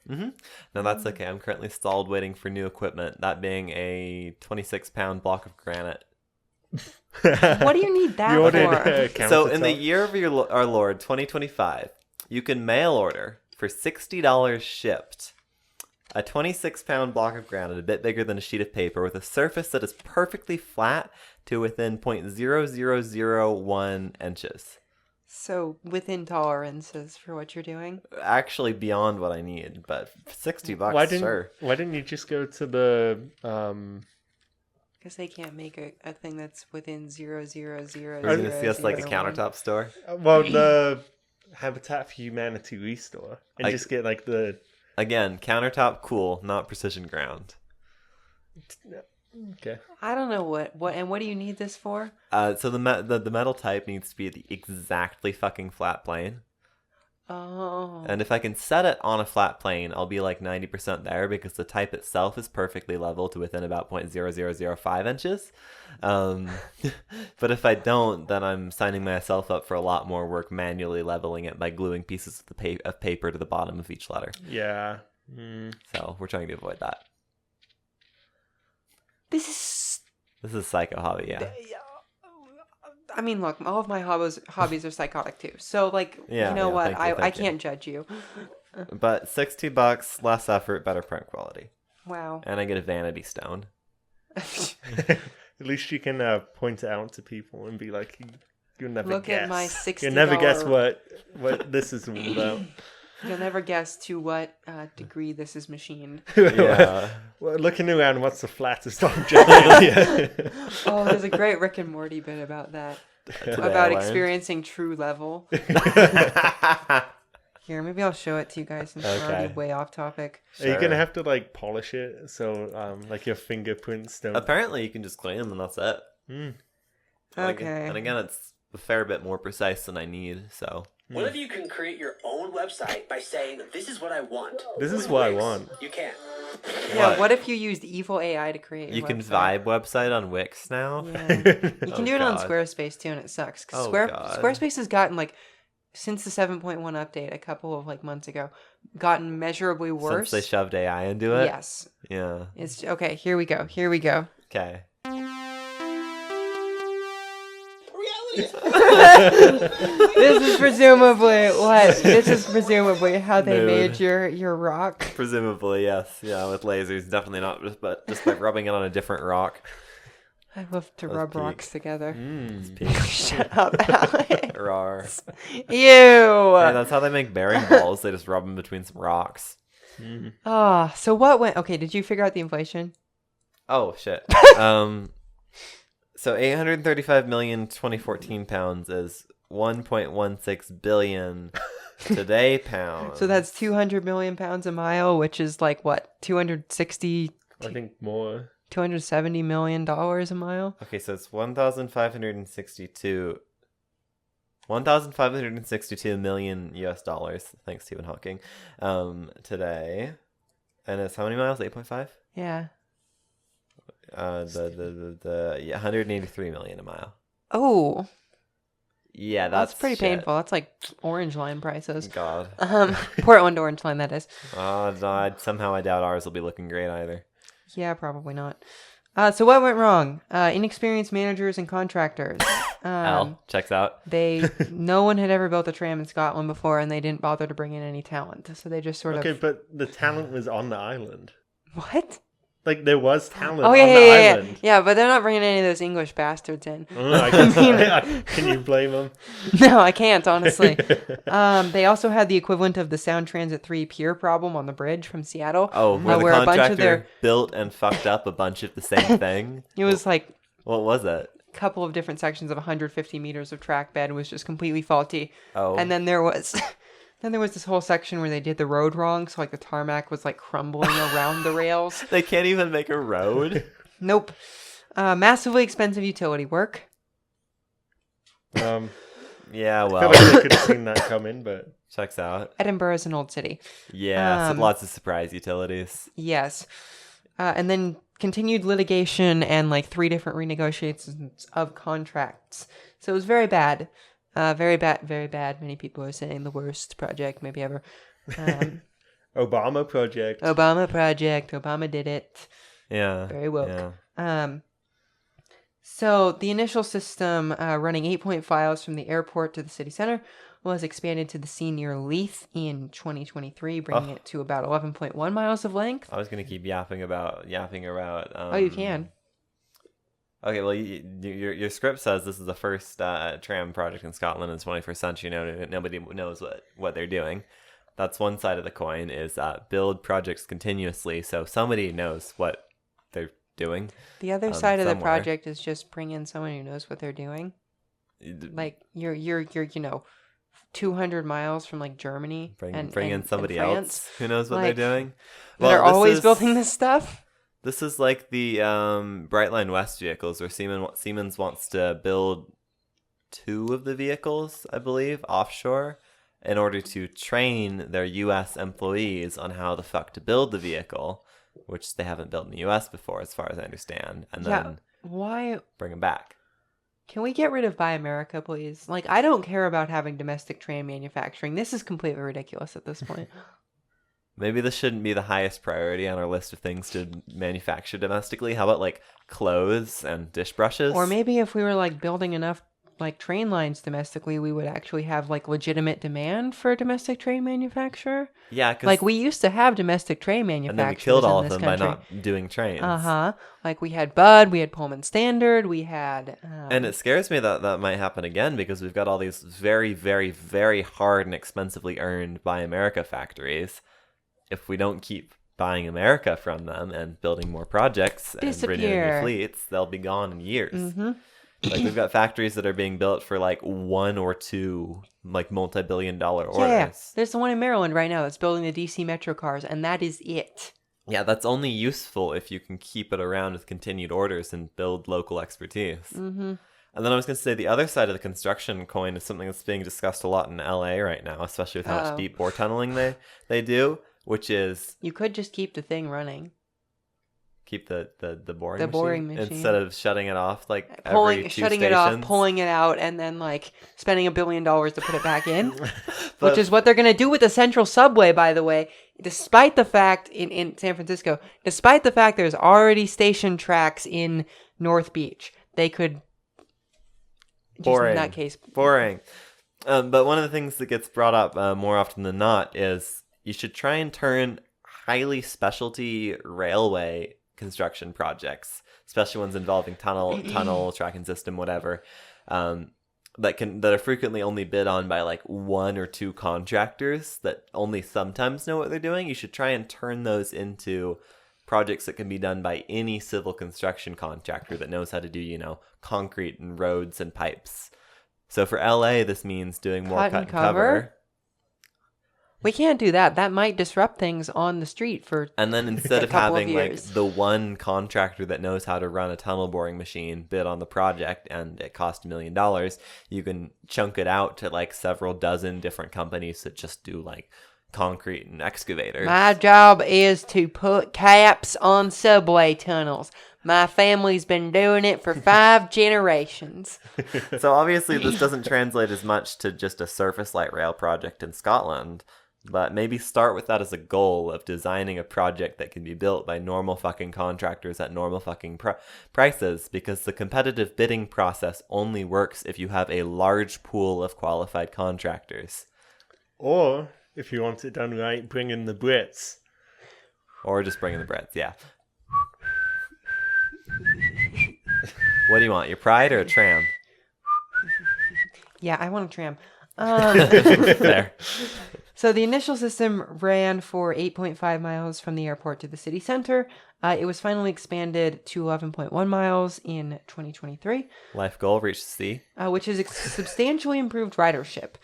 No, that's okay. I'm currently stalled waiting for new equipment. That being a 26-pound block of granite. What do you need that You ordered for? So in the countertop. year of our Lord, 2025, you can mail order for $60 shipped a 26-pound block of granite, a bit bigger than a sheet of paper, with a surface that is perfectly flat to within 0.0001 inches. So within tolerances for what you're doing. Actually beyond what I need, but $60, Why didn't sure. Why didn't you just go to the Because they can't make a thing that's within 0.0000. Are you gonna see us like a countertop store? the Habitat for Humanity restore and I- just get like the Again, countertop, cool, not precision ground. okay. I don't know what do you need this for? So the metal type needs to be the exactly fucking flat plane. Oh. And if I can set it on a flat plane, I'll be like 90% there because the type itself is perfectly level to within about 0.0005 inches. But if I don't, then I'm signing myself up for a lot more work manually leveling it by gluing pieces of paper to the bottom of each letter. Yeah. So we're trying to avoid that. This is. This is a psycho hobby, yeah. I mean, look, all of my hobbies are psychotic too. So, like, Yeah, you know yeah, what? thank you. I can't judge you. But $60, less effort, better print quality. Wow. And I get a vanity stone. At least you can point it out to people and be like, you'll never Look guess. at my $60. You'll never guess what this is all about. You'll never guess to what degree this is machined. Yeah. Well, looking around, what's the flattest object here? Oh, there's a great Rick and Morty bit about that. Today About I learned. experiencing true level. Here, maybe I'll show it to you guys since we're already Okay. way off topic. Are you Sure. gonna have to like polish it so like your fingerprints don't? Apparently, you can just clean them and that's it. Okay. And again, it's a fair bit more precise than I need, so. What if you can create your own website by saying, this is what I want? This is what I want. You can. Yeah, what if you used evil AI to create your You can website? vibe website on Wix now? Yeah. You can do it on God. Squarespace too, and it sucks. 'Cause Oh, God. Squarespace has gotten, like, since the 7.1 update a couple of, like, months ago, gotten measurably worse. Since they shoved AI into it? Yes. Yeah. It's okay, here we go. Okay. This is presumably how they Nude. made your rock. Presumably, yes. Yeah, with lasers. Definitely not just by rubbing it on a different rock. I love to Those rub peak. rocks together. It's peak. Shut up, Alex. Rawr. Ew. Hey, that's how they make bearing balls. They just rub them between some rocks. So what went... Okay, did you figure out the inflation? Oh, shit. So 835 million 2014 pounds is 1.16 billion today pounds. So that's 200 million pounds a mile, which is like what? 270 I think more. million dollars a mile? Okay, so it's 1,562 million US dollars. Thanks, Stephen Hawking. Today. And it's how many miles? 8.5? Yeah. Yeah, 183 million a mile. Oh, Yeah, that's pretty shit. painful. That's like Orange Line prices. God. Portland Orange Line, that is. No, somehow I doubt ours will be looking great either. Yeah, probably not. So what went wrong? Inexperienced managers and contractors. Al, checks out. No one had ever built a tram in Scotland before, and they didn't bother to bring in any talent. So they just sort Okay, of... but the talent was on the island. What? Like, there was talent Oh, on yeah, the yeah. island. Yeah, but they're not bringing any of those English bastards in. I guess, can you blame them? No, I can't, honestly. They also had the equivalent of the Sound Transit 3 pier problem on the bridge from Seattle. Oh, where the where a bunch of contractor built and fucked up a bunch of the same thing? It was like What was it? a couple of different sections of 150 meters of track bed was just completely faulty. Oh. And then there was... Then there was this whole section where they did the road wrong, so like the tarmac was like crumbling around the rails. They can't even make a road? Nope. Massively expensive utility work. Yeah, I feel well, like they could have seen that coming, but checks out. Edinburgh is an old city. Yeah, lots of surprise utilities. Yes. And then continued litigation and like 3 different renegotiations of contracts. So it was very bad. Very bad, very bad. Many people are saying the worst project maybe ever. Obama project. Obama project. Obama did it. Yeah. Very woke. Yeah. So the initial system running 8-point files from the airport to the city center was expanded to the sea near Leith in 2023, bringing it to about 11.1 miles of length. I was going to keep yapping about. Oh, you can. Okay, well, your script says this is the first tram project in Scotland in the 21st century. Nobody knows what they're doing. That's one side of the coin, is build projects continuously, so somebody knows what they're doing. The other side of the somewhere. project is just bring in someone who knows what they're doing. Like you're 200 miles from like Germany. Bring and in somebody France, else who knows what like, they're doing. They're always building this stuff. This is like the Brightline West vehicles, where Siemens wants to build 2 of the vehicles, I believe, offshore, in order to train their U.S. employees on how the fuck to build the vehicle, which they haven't built in the U.S. before, as far as I understand, and then Why? bring them back. Can we get rid of Buy America, please? Like, I don't care about having domestic tram manufacturing. This is completely ridiculous at this point. Maybe this shouldn't be the highest priority on our list of things to manufacture domestically. How about like clothes and dish brushes? Or maybe if we were like building enough like train lines domestically, we would actually have like legitimate demand for domestic train manufacture. Yeah, cause, like we used to have domestic train manufacturers. and then we killed all in of this them by country. not doing trains. Like we had Bud, we had Pullman Standard, we had. And it scares me that might happen again, because we've got all these very, very, very hard and expensively earned Buy America factories. If we don't keep buying America from them and building more projects and renewing new fleets, they'll be gone in years. Mm-hmm. Like we've got factories that are being built for like 1 or 2 like multi-billion-dollar orders. Yeah, there's the one in Maryland right now that's building the DC Metro cars, and that is it. Yeah, that's only useful if you can keep it around with continued orders and build local expertise. Mm-hmm. And then I was going to say the other side of the construction coin is something that's being discussed a lot in LA right now, especially with how much deep bore tunneling they do. Which is... You could just keep the thing running. Keep the boring the machine? boring machine. Instead of shutting it off like every 2 shutting stations. it off, pulling it out, and then like spending $1 billion to put it back in. But, which is what they're going to do with the Central Subway, by the way. Despite the fact, in San Francisco, despite the fact there's already station tracks in North Beach. They could... Boring. In that case. Boring. But one of the things that gets brought up more often than not is... You should try and turn highly specialty railway construction projects, especially ones involving tunnel tracking system, whatever, that are frequently only bid on by like one or two contractors that only sometimes know what they're doing. You should try and turn those into projects that can be done by any civil construction contractor that knows how to do, concrete and roads and pipes. So for LA, this means doing more cut and cover. We can't do that. That might disrupt things on the street for And then instead of having like years. the one contractor that knows how to run a tunnel boring machine bid on the project and it cost $1 million, you can chunk it out to like several dozen different companies that just do like concrete and excavators. My job is to put caps on subway tunnels. My family's been doing it for 5 generations. So obviously this doesn't translate as much to just a surface light rail project in Scotland, but maybe start with that as a goal of designing a project that can be built by normal fucking contractors at normal fucking prices, because the competitive bidding process only works if you have a large pool of qualified contractors. Or, if you want it done right, bring in the Brits. Or just bring in the Brits, yeah. What do you want, your Pride or a Tram? Yeah, I want a Tram. There. So the initial system ran for 8.5 miles from the airport to the city center. It was finally expanded to 11.1 miles in 2023. Life goal, reach the sea. Which is substantially improved ridership.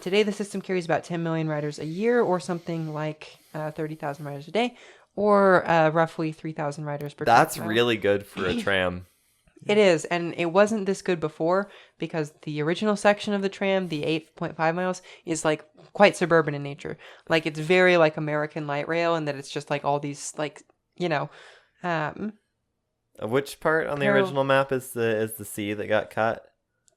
Today, the system carries about 10 million riders a year, or something like 30,000 riders a day, or roughly 3,000 riders per That's mile. really good for a tram. It is, and it wasn't this good before, because the original section of the tram, the 8.5 miles, is like quite suburban in nature. Like, it's very like American light rail, and that it's just like all these like, Which part on the original map is the sea that got cut?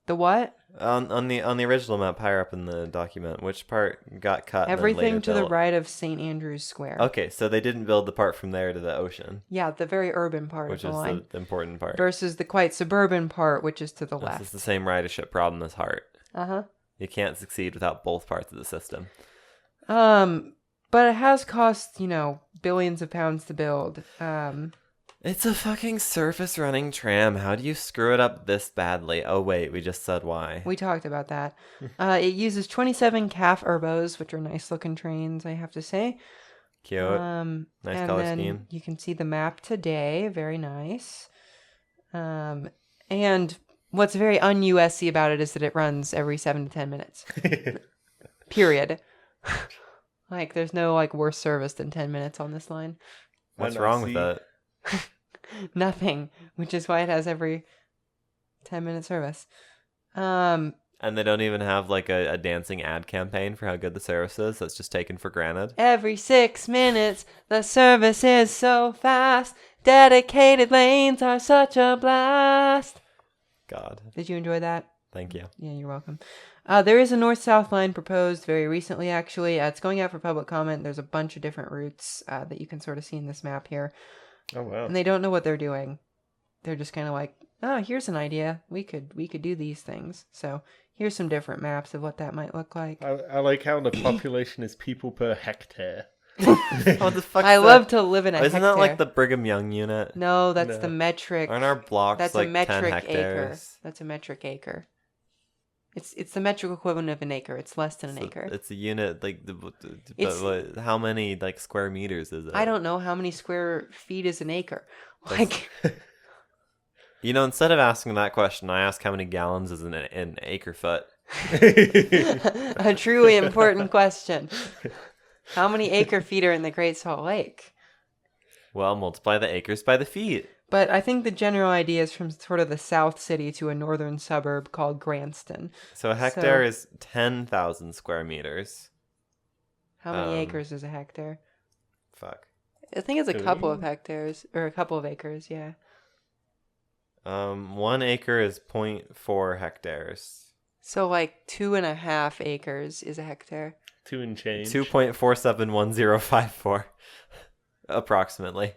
The what? On the original map, higher up in the document, which part got cut? Everything to the built? right of St. Andrew's Square. Okay, so they didn't build the part from there to the ocean. Yeah, the very urban part Which of is the line. the important part. Versus the quite suburban part, which is to the left. This is the same ridership problem as Hart. Uh-huh. You can't succeed without both parts of the system. But it has cost, billions of pounds to build. It's a fucking surface running tram. How do you screw it up this badly? Oh, wait, we just said why. We talked about that. It uses 27 calf erbos, which are nice looking trains, I have to say. Cute. Nice and color then scheme. You can see the map today. Very nice. And what's very un-USC about it is that it runs every 7 to 10 minutes. Period. Like, there's no worse service than 10 minutes on this line. What's wrong with that? Nothing, which is why it has every 10-minute service. And they don't even have a dancing ad campaign for how good the service is. That's just taken for granted. Every 6 minutes, the service is so fast. Dedicated lanes are such a blast. God. Did you enjoy that? Thank you. Yeah, you're welcome. There is a north-south line proposed very recently, actually. It's going out for public comment. There's a bunch of different routes that you can sort of see in this map here. Oh, wow. And they don't know what they're doing. They're just kind of like, oh, here's an idea. We could do these things. So here's some different maps of what that might look like. I like how the population is people per hectare. What the fuck? I love to live in a Isn't hectare. that like the Brigham Young unit? No, that's No. the metric. Aren't our blocks That's like a 10 metric acre. hectares? That's a metric acre. It's the metric equivalent of an acre. It's less than an acre. It's a unit, It's- but how many square meters is it? I don't know how many square feet is an acre. Instead of asking that question, I ask how many gallons is an acre foot. A truly important question. How many acre feet are in the Great Salt Lake? Well, multiply the acres by the feet. But I think the general idea is from sort of the south city to a northern suburb called Granston. So a hectare is 10,000 square meters. How many acres is a hectare? Fuck. I think it's a couple of hectares, or a couple of acres, yeah. 1 acre is 0.4 hectares. So 2.5 acres is a hectare. 2 and change. 2.471054. Approximately.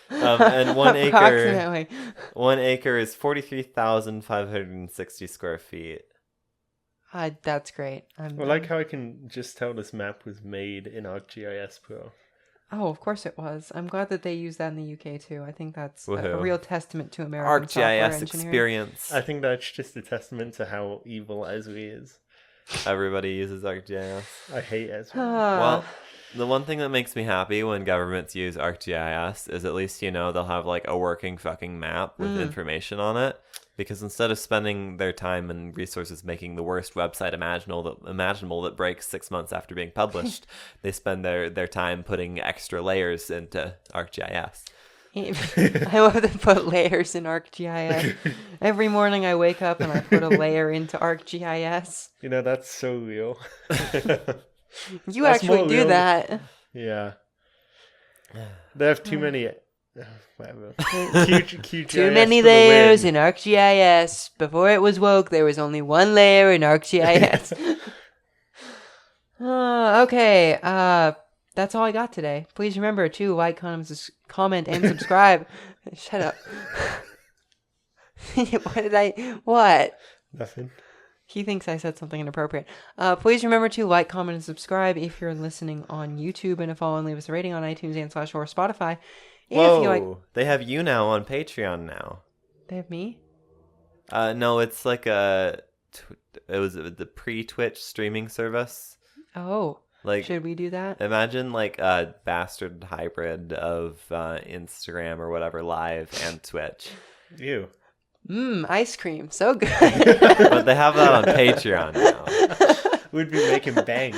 And 1 acre. Approximately. 1 acre is 43,560 square feet. That's great. I like how I can just tell this map was made in ArcGIS Pro. Oh, of course it was. I'm glad that they use that in the UK too. I think that's a Woohoo. real testament to American software ArcGIS engineering. experience. I think that's just a testament to how evil Esri is. Everybody uses ArcGIS. I hate Esri. Well, the one thing that makes me happy when governments use ArcGIS is at least, they'll have like a working fucking map with information on it. Because instead of spending their time and resources making the worst website imaginable that breaks 6 months after being published, they spend their time putting extra layers into ArcGIS. I love to put layers in ArcGIS. Every morning I wake up and I put a layer into ArcGIS. That's so real. You That's actually more do real. that. Yeah. They have too many... whatever. Too many layers in ArcGIS. Before it was woke, there was only one layer in ArcGIS. Okay. That's all I got today. Please remember to like, comment, and subscribe. Shut up. What? Nothing. He thinks I said something inappropriate. Please remember to like, comment, and subscribe if you're listening on YouTube, and to follow and leave us a rating on iTunes and / or Spotify. Whoa, If you like, they have you now on Patreon now. they have me. No, it's like it was the pre-Twitch streaming service. Oh, Like, should we do that? imagine like a bastard hybrid of Instagram or whatever live and Twitch. You. Ice cream, so good. But they have that on Patreon now. We'd be making bank.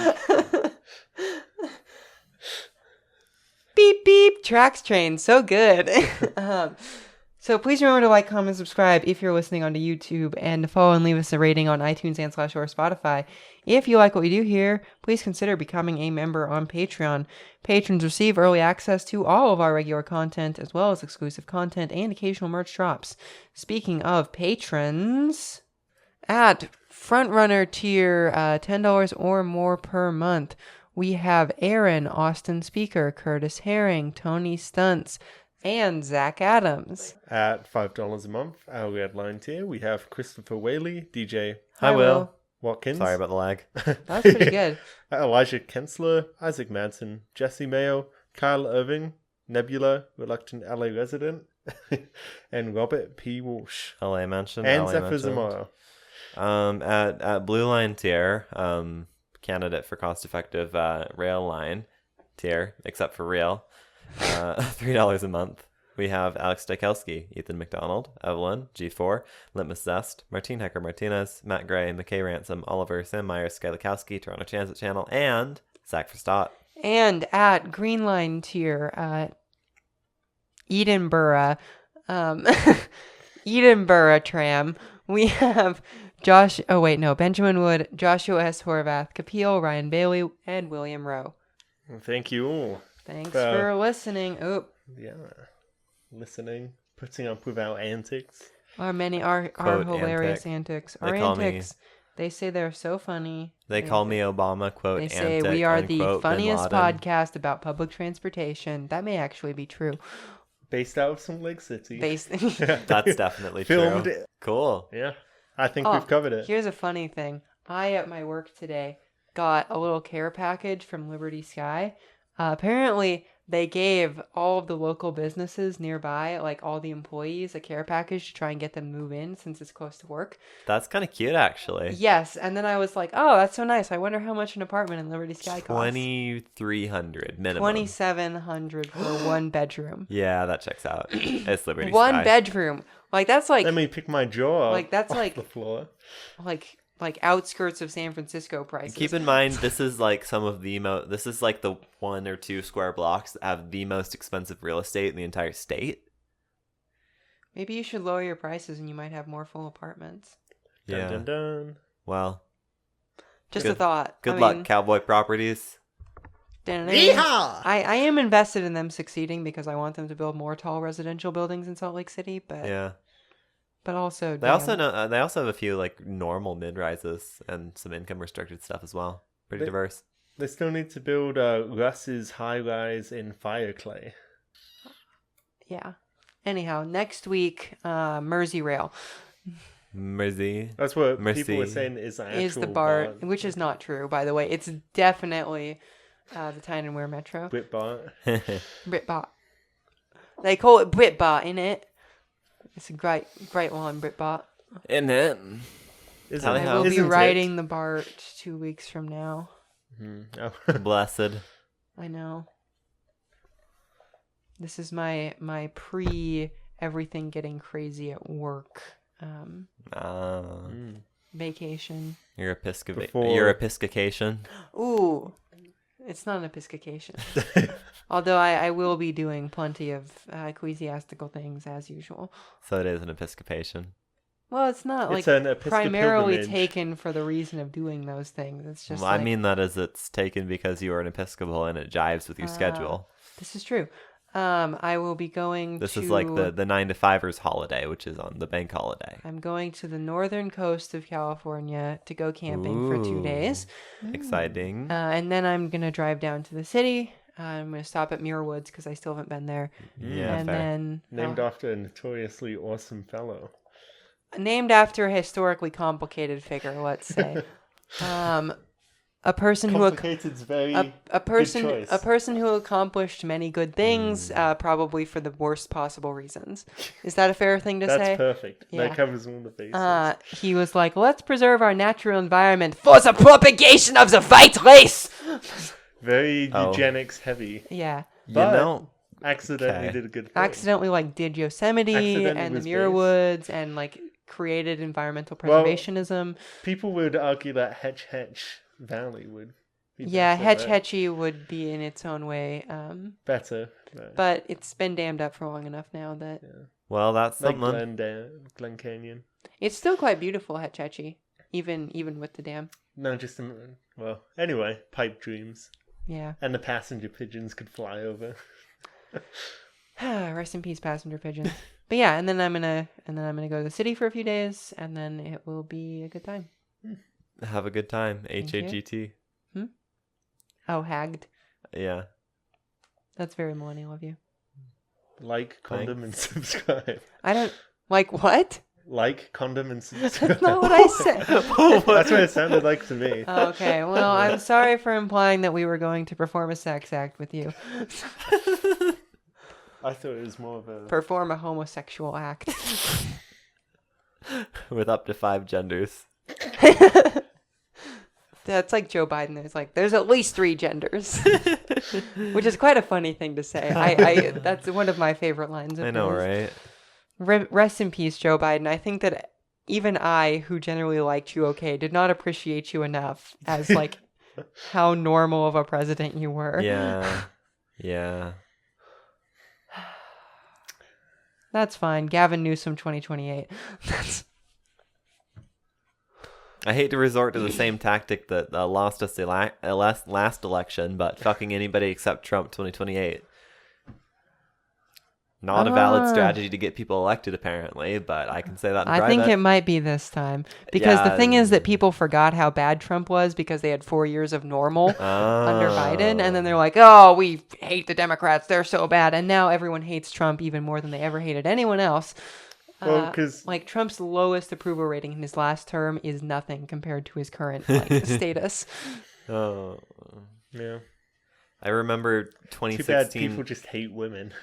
Beep beep, tracks train, so good. So please remember to like, comment, subscribe if you're listening onto YouTube, and to follow and leave us a rating on iTunes and / or Spotify. If you like what we do here, please consider becoming a member on Patreon. Patrons receive early access to all of our regular content, as well as exclusive content and occasional merch drops. Speaking of patrons, at Frontrunner tier, $10 or more per month, we have Aaron, Austin Speaker, Curtis Herring, Tony Stunts, and Zach Adams. At $5 a month, our red line tier, we have Christopher Whaley, DJ Hi, Will. Watkins. Sorry about the lag. That was pretty good. Elijah Kensler, Isaac Madsen, Jesse Mayo, Kyle Irving, Nebula, Reluctant LA Resident, and Robert P. Walsh. LA mentioned. And LA Zephyr mentioned. Zamora. At Blue Line tier, candidate for cost-effective rail line tier, except for rail, $3 a month. We have Alex Stykowski, Ethan McDonald, Evelyn, G4, Litmus Zest, Martine Hecker Martinez, Matt Gray, McKay Ransom, Oliver, Sam Myers, Skylikowski, Toronto Transit Channel, and Zach Verstott. And at Green Line tier, Edinburgh, Edinburgh Tram, we have Benjamin Wood, Joshua S. Horvath, Kapil, Ryan Bailey, and William Rowe. Thank you all. Thanks for listening. Oh, Yeah. Listening, putting up with our antics. our Quote, hilarious antic. antics. They Our call me- antics. They say they're so funny. They call me Obama, quote, They say antic, we are unquote, the Bin funniest Laden. podcast about public transportation. That may actually be true. Based out of Salt Lake City. That's definitely Filmed true. it. Cool. Yeah. I think Oh, we've covered it. Here's a funny thing. I, at my work today, got a little care package from Liberty Sky. Apparently, they gave all of the local businesses nearby, like all the employees, a care package to try and get them to move in since it's close to work. That's kind of cute, actually. Yes, and then I was like, oh, that's so nice. I wonder how much an apartment in Liberty Sky costs. 2,300 minimum. 2,700 for one bedroom. Yeah, that checks out. It's Liberty One Sky. bedroom. Like, that's like... Let me pick my jaw Like, that's off like- the floor. like outskirts of San Francisco prices. Keep in mind, this is like some of the this is like the 1 or 2 square blocks that have the most expensive real estate in the entire state. Maybe you should lower your prices and you might have more full apartments. Dun, Yeah. dun, dun. Well, Just a Good- thought. good I luck, mean, Cowboy Properties. Yeehaw! I am invested in them succeeding because I want them to build more tall residential buildings in Salt Lake City, but Yeah. but also They also know, they also have a few like normal mid rises and some income restricted stuff as well. Pretty They- diverse. They still need to build Russ's high rise in Fireclay. yeah. Anyhow, next week, Mersey Rail Mersey. That's what Merci. people were saying is the actual is the BART, which is not true, by the way. It's definitely the Tyne and Wear Metro. Britbot. Britbot. They call it Britbot, innit? It's a great one, Britbot. Isn't it? Isn't I it? I will be Isn't it? riding the BART 2 weeks from now. Oh. Blessed. I know. This is my pre everything getting crazy at work vacation. Your Before- episcocation. Ooh, it's not an episcocation. Although I will be doing plenty of ecclesiastical things as usual. So it is an episcopation. Well, it's not It's like an Episcopal primarily pilgrimage. taken for the reason of doing those things. It's just Well, like, I mean that as it's taken because you are an Episcopal and it jives with your schedule. this is true. I will be going This to... is like the 9 to 5ers holiday, which is on the bank holiday. I'm going to the northern coast of California to go camping for 2 Ooh. days. Exciting. And then I'm going to drive down to the city. I'm going to stop at Muir Woods because I still haven't been there. Yeah, and fair. then... Named after a notoriously awesome fellow. named after a historically complicated figure, let's say. A person who... Complicated's very good choice. A person who accomplished many good things, probably for the worst possible reasons. Is that a fair thing to That's say? perfect. Yeah. That covers all the bases. He was like, let's preserve our natural environment for the propagation of the white race. Very Oh. eugenics heavy. Yeah. But you know, accidentally Okay. did a good thing. Accidentally did Yosemite Accidentally and the was Muir based. Woods and created environmental Well, preservationism. People would argue that Hetch Valley would be Yeah, better, right? Hetchy would be in its own way. Better. But it's been dammed up for long enough now that well, that's Like something. Glen Canyon. it's still quite beautiful, Hetchy, even with the dam. No, just well. Anyway, pipe dreams, Yeah. and the passenger pigeons could fly over. Rest in peace, passenger pigeons. But yeah, and then I'm gonna go to the city for a few days, and then it will be a good time. Have a good time. Thank you. HAGT. Oh, hagged. Yeah. That's very millennial of you. Like, condom, and subscribe. I don't like what? Like, condom, and subscribe. That's not what I said. That's what it sounded like to me. Okay, well, I'm sorry for implying that we were going to perform a sex act with you. I thought it was more of a. Perform a homosexual act. With up to 5 genders. That's like Joe Biden. There's at least 3 genders, which is quite a funny thing to say. I that's one of my favorite lines. Of I know, his. right? Rest in peace, Joe Biden. I think that even I, who generally liked you okay, did not appreciate you enough as how normal of a president you were. Yeah. Yeah. That's fine. Gavin Newsom 2028. I hate to resort to the same tactic that lost us the last election, but fucking anybody except Trump 2028. Not a valid strategy to get people elected, apparently, but I can say that in I private. think it might be this time. Because the Yeah. thing is that people forgot how bad Trump was because they had 4 years of normal under Biden. And then they're like, oh, we hate the Democrats. They're so bad. And now everyone hates Trump even more than they ever hated anyone else. Well, because Trump's lowest approval rating in his last term is nothing compared to his current status. Oh. yeah, I remember too bad 2016. people just hate women.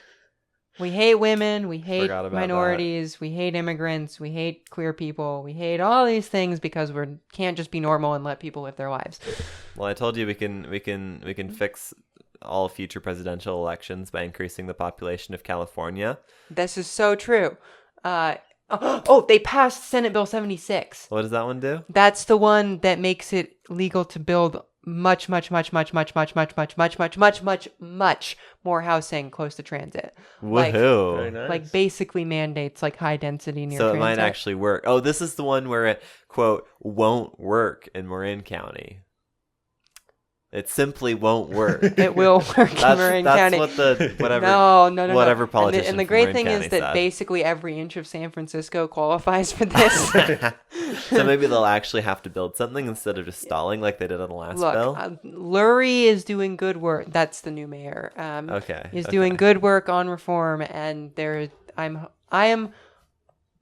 We hate women, we hate Forgot about minorities, we hate immigrants, we hate queer people, we hate all these things because we can't just be normal and let people live their lives. Well, I told you we can fix all future presidential elections by increasing the population of California. This is so true. They passed Senate Bill 76. What does that one do? That's the one that makes it legal to build much more housing close to transit. Woohoo! Very nice. Like basically mandates high density near So it transit. might actually work. Oh, this is the one where it, quote, won't work in Marin County. It simply won't work. It will work in Marin County. That's what the whatever No. whatever politician And the from great Marin thing County is that said. basically every inch of San Francisco qualifies for this. So maybe they'll actually have to build something instead of just stalling like they did on the last Look, bill. Lurie is doing good work. That's the new mayor. Okay. Is doing good work on reform, and I am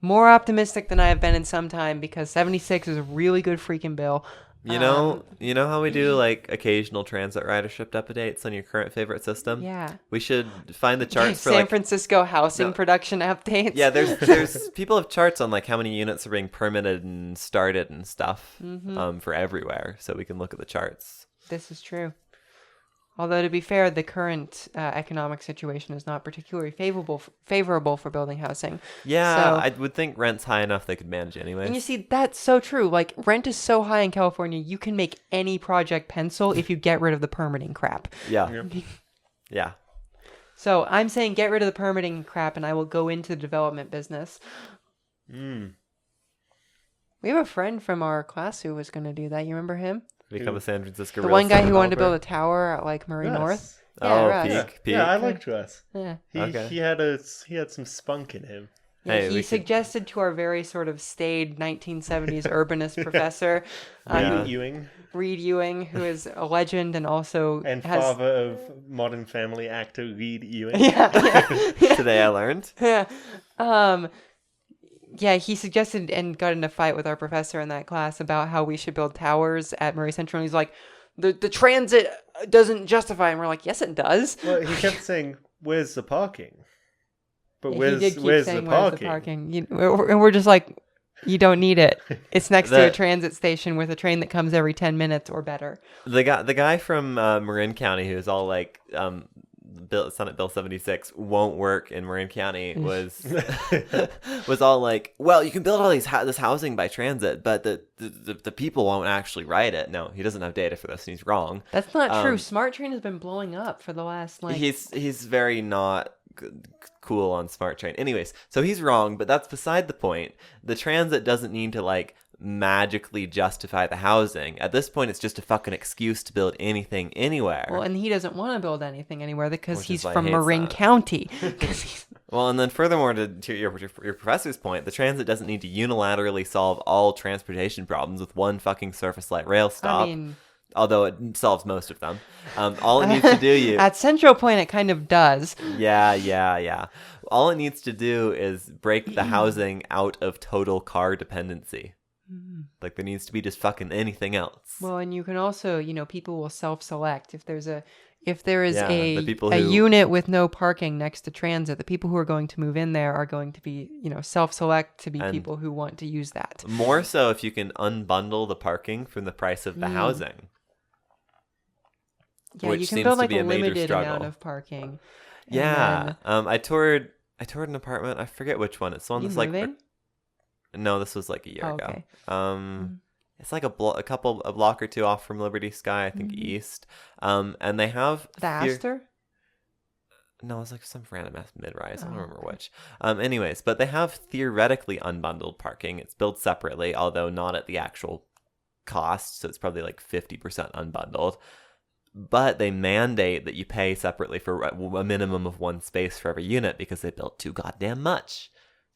more optimistic than I have been in some time because 76 is a really good freaking bill. You know how we do like occasional transit ridership updates on your current favorite system? Yeah. We should find the charts for San like Francisco housing No. production updates. yeah, there's people have charts on like how many units are being permitted and started and stuff for everywhere, so we can look at the charts. This is true. Although, to be fair, the current economic situation is not particularly favorable for building housing. Yeah, So- I would think rent's high enough they could manage anyways. And you see, that's so true. Like, rent is so high in California, you can make any project pencil if you get rid of the permitting crap. Yeah. Yeah. So I'm saying get rid of the permitting crap, and I will go into the development business. We have a friend from our class who was going to do that. You remember him? Become a San Francisco The real one guy estate who wanted to developer. build a tower at like Murray Russ. North. Oh, Russ. Peak. Yeah, I liked Russ. Yeah. Okay. He had some spunk in him. Yeah, Hey, we he could- suggested to our very sort of staid 1970s urbanist professor, Ewing Reed Ewing, who is a legend and also and has... father of Modern Family actor Reed Ewing. Yeah. Today I learned. Yeah. Yeah, he suggested and got in a fight with our professor in that class about how we should build towers at Murray Central. And he's like, the transit doesn't justify it. And we're like, yes, it does. Well, he kept saying, "Where's the parking?" But He where's did keep where's saying, the "Where's parking? And we're just like, you don't need it. It's next to a The- transit station with a train that comes every 10 minutes or better. The guy from Marin County who's all like Senate Bill 76 won't work in Marin County was all like, well, you can build all this housing by transit, but the people won't actually ride it. No, he doesn't have data for this, and he's wrong. That's not true. Smart Train has been blowing up for the last like... He's very not cool on Smart Train. Anyways, so he's wrong, but that's beside the point. The transit doesn't need to like magically justify the housing. At this point, it's just a fucking excuse to build anything anywhere. Well, and he doesn't want to build anything anywhere because Which is he's why he from hates Marin that. County. Well, and then furthermore, to your professor's point, the transit doesn't need to unilaterally solve all transportation problems with one fucking surface light rail stop. I mean, Although it solves most of them. All it needs to do, at Central Point, it kind of does. yeah. All it needs to do is break the housing out of total car dependency. Like there needs to be just fucking anything else. Well, and you can also, people will self-select if there is Yeah, the people a who- unit with no parking next to transit. The people who are going to move in there are going to be, self-select to be And- people who want to use that. More so if you can unbundle the parking from the price of the housing. Yeah, which you can seems build to like be a a major limited amount struggle. of parking. And Yeah. then- I toured an apartment. I forget which one. It's the one You that's like moving? no, this was like a year Oh, ago. okay. It's like a block or two off from Liberty Sky, I think east. And they have The Astor? No, it's like some random ass mid-rise. I don't Oh, remember which. Anyways, but they have theoretically unbundled parking. It's billed separately, although not at the actual cost. So it's probably like 50% unbundled. But they mandate that you pay separately for a minimum of one space for every unit because they built too goddamn much.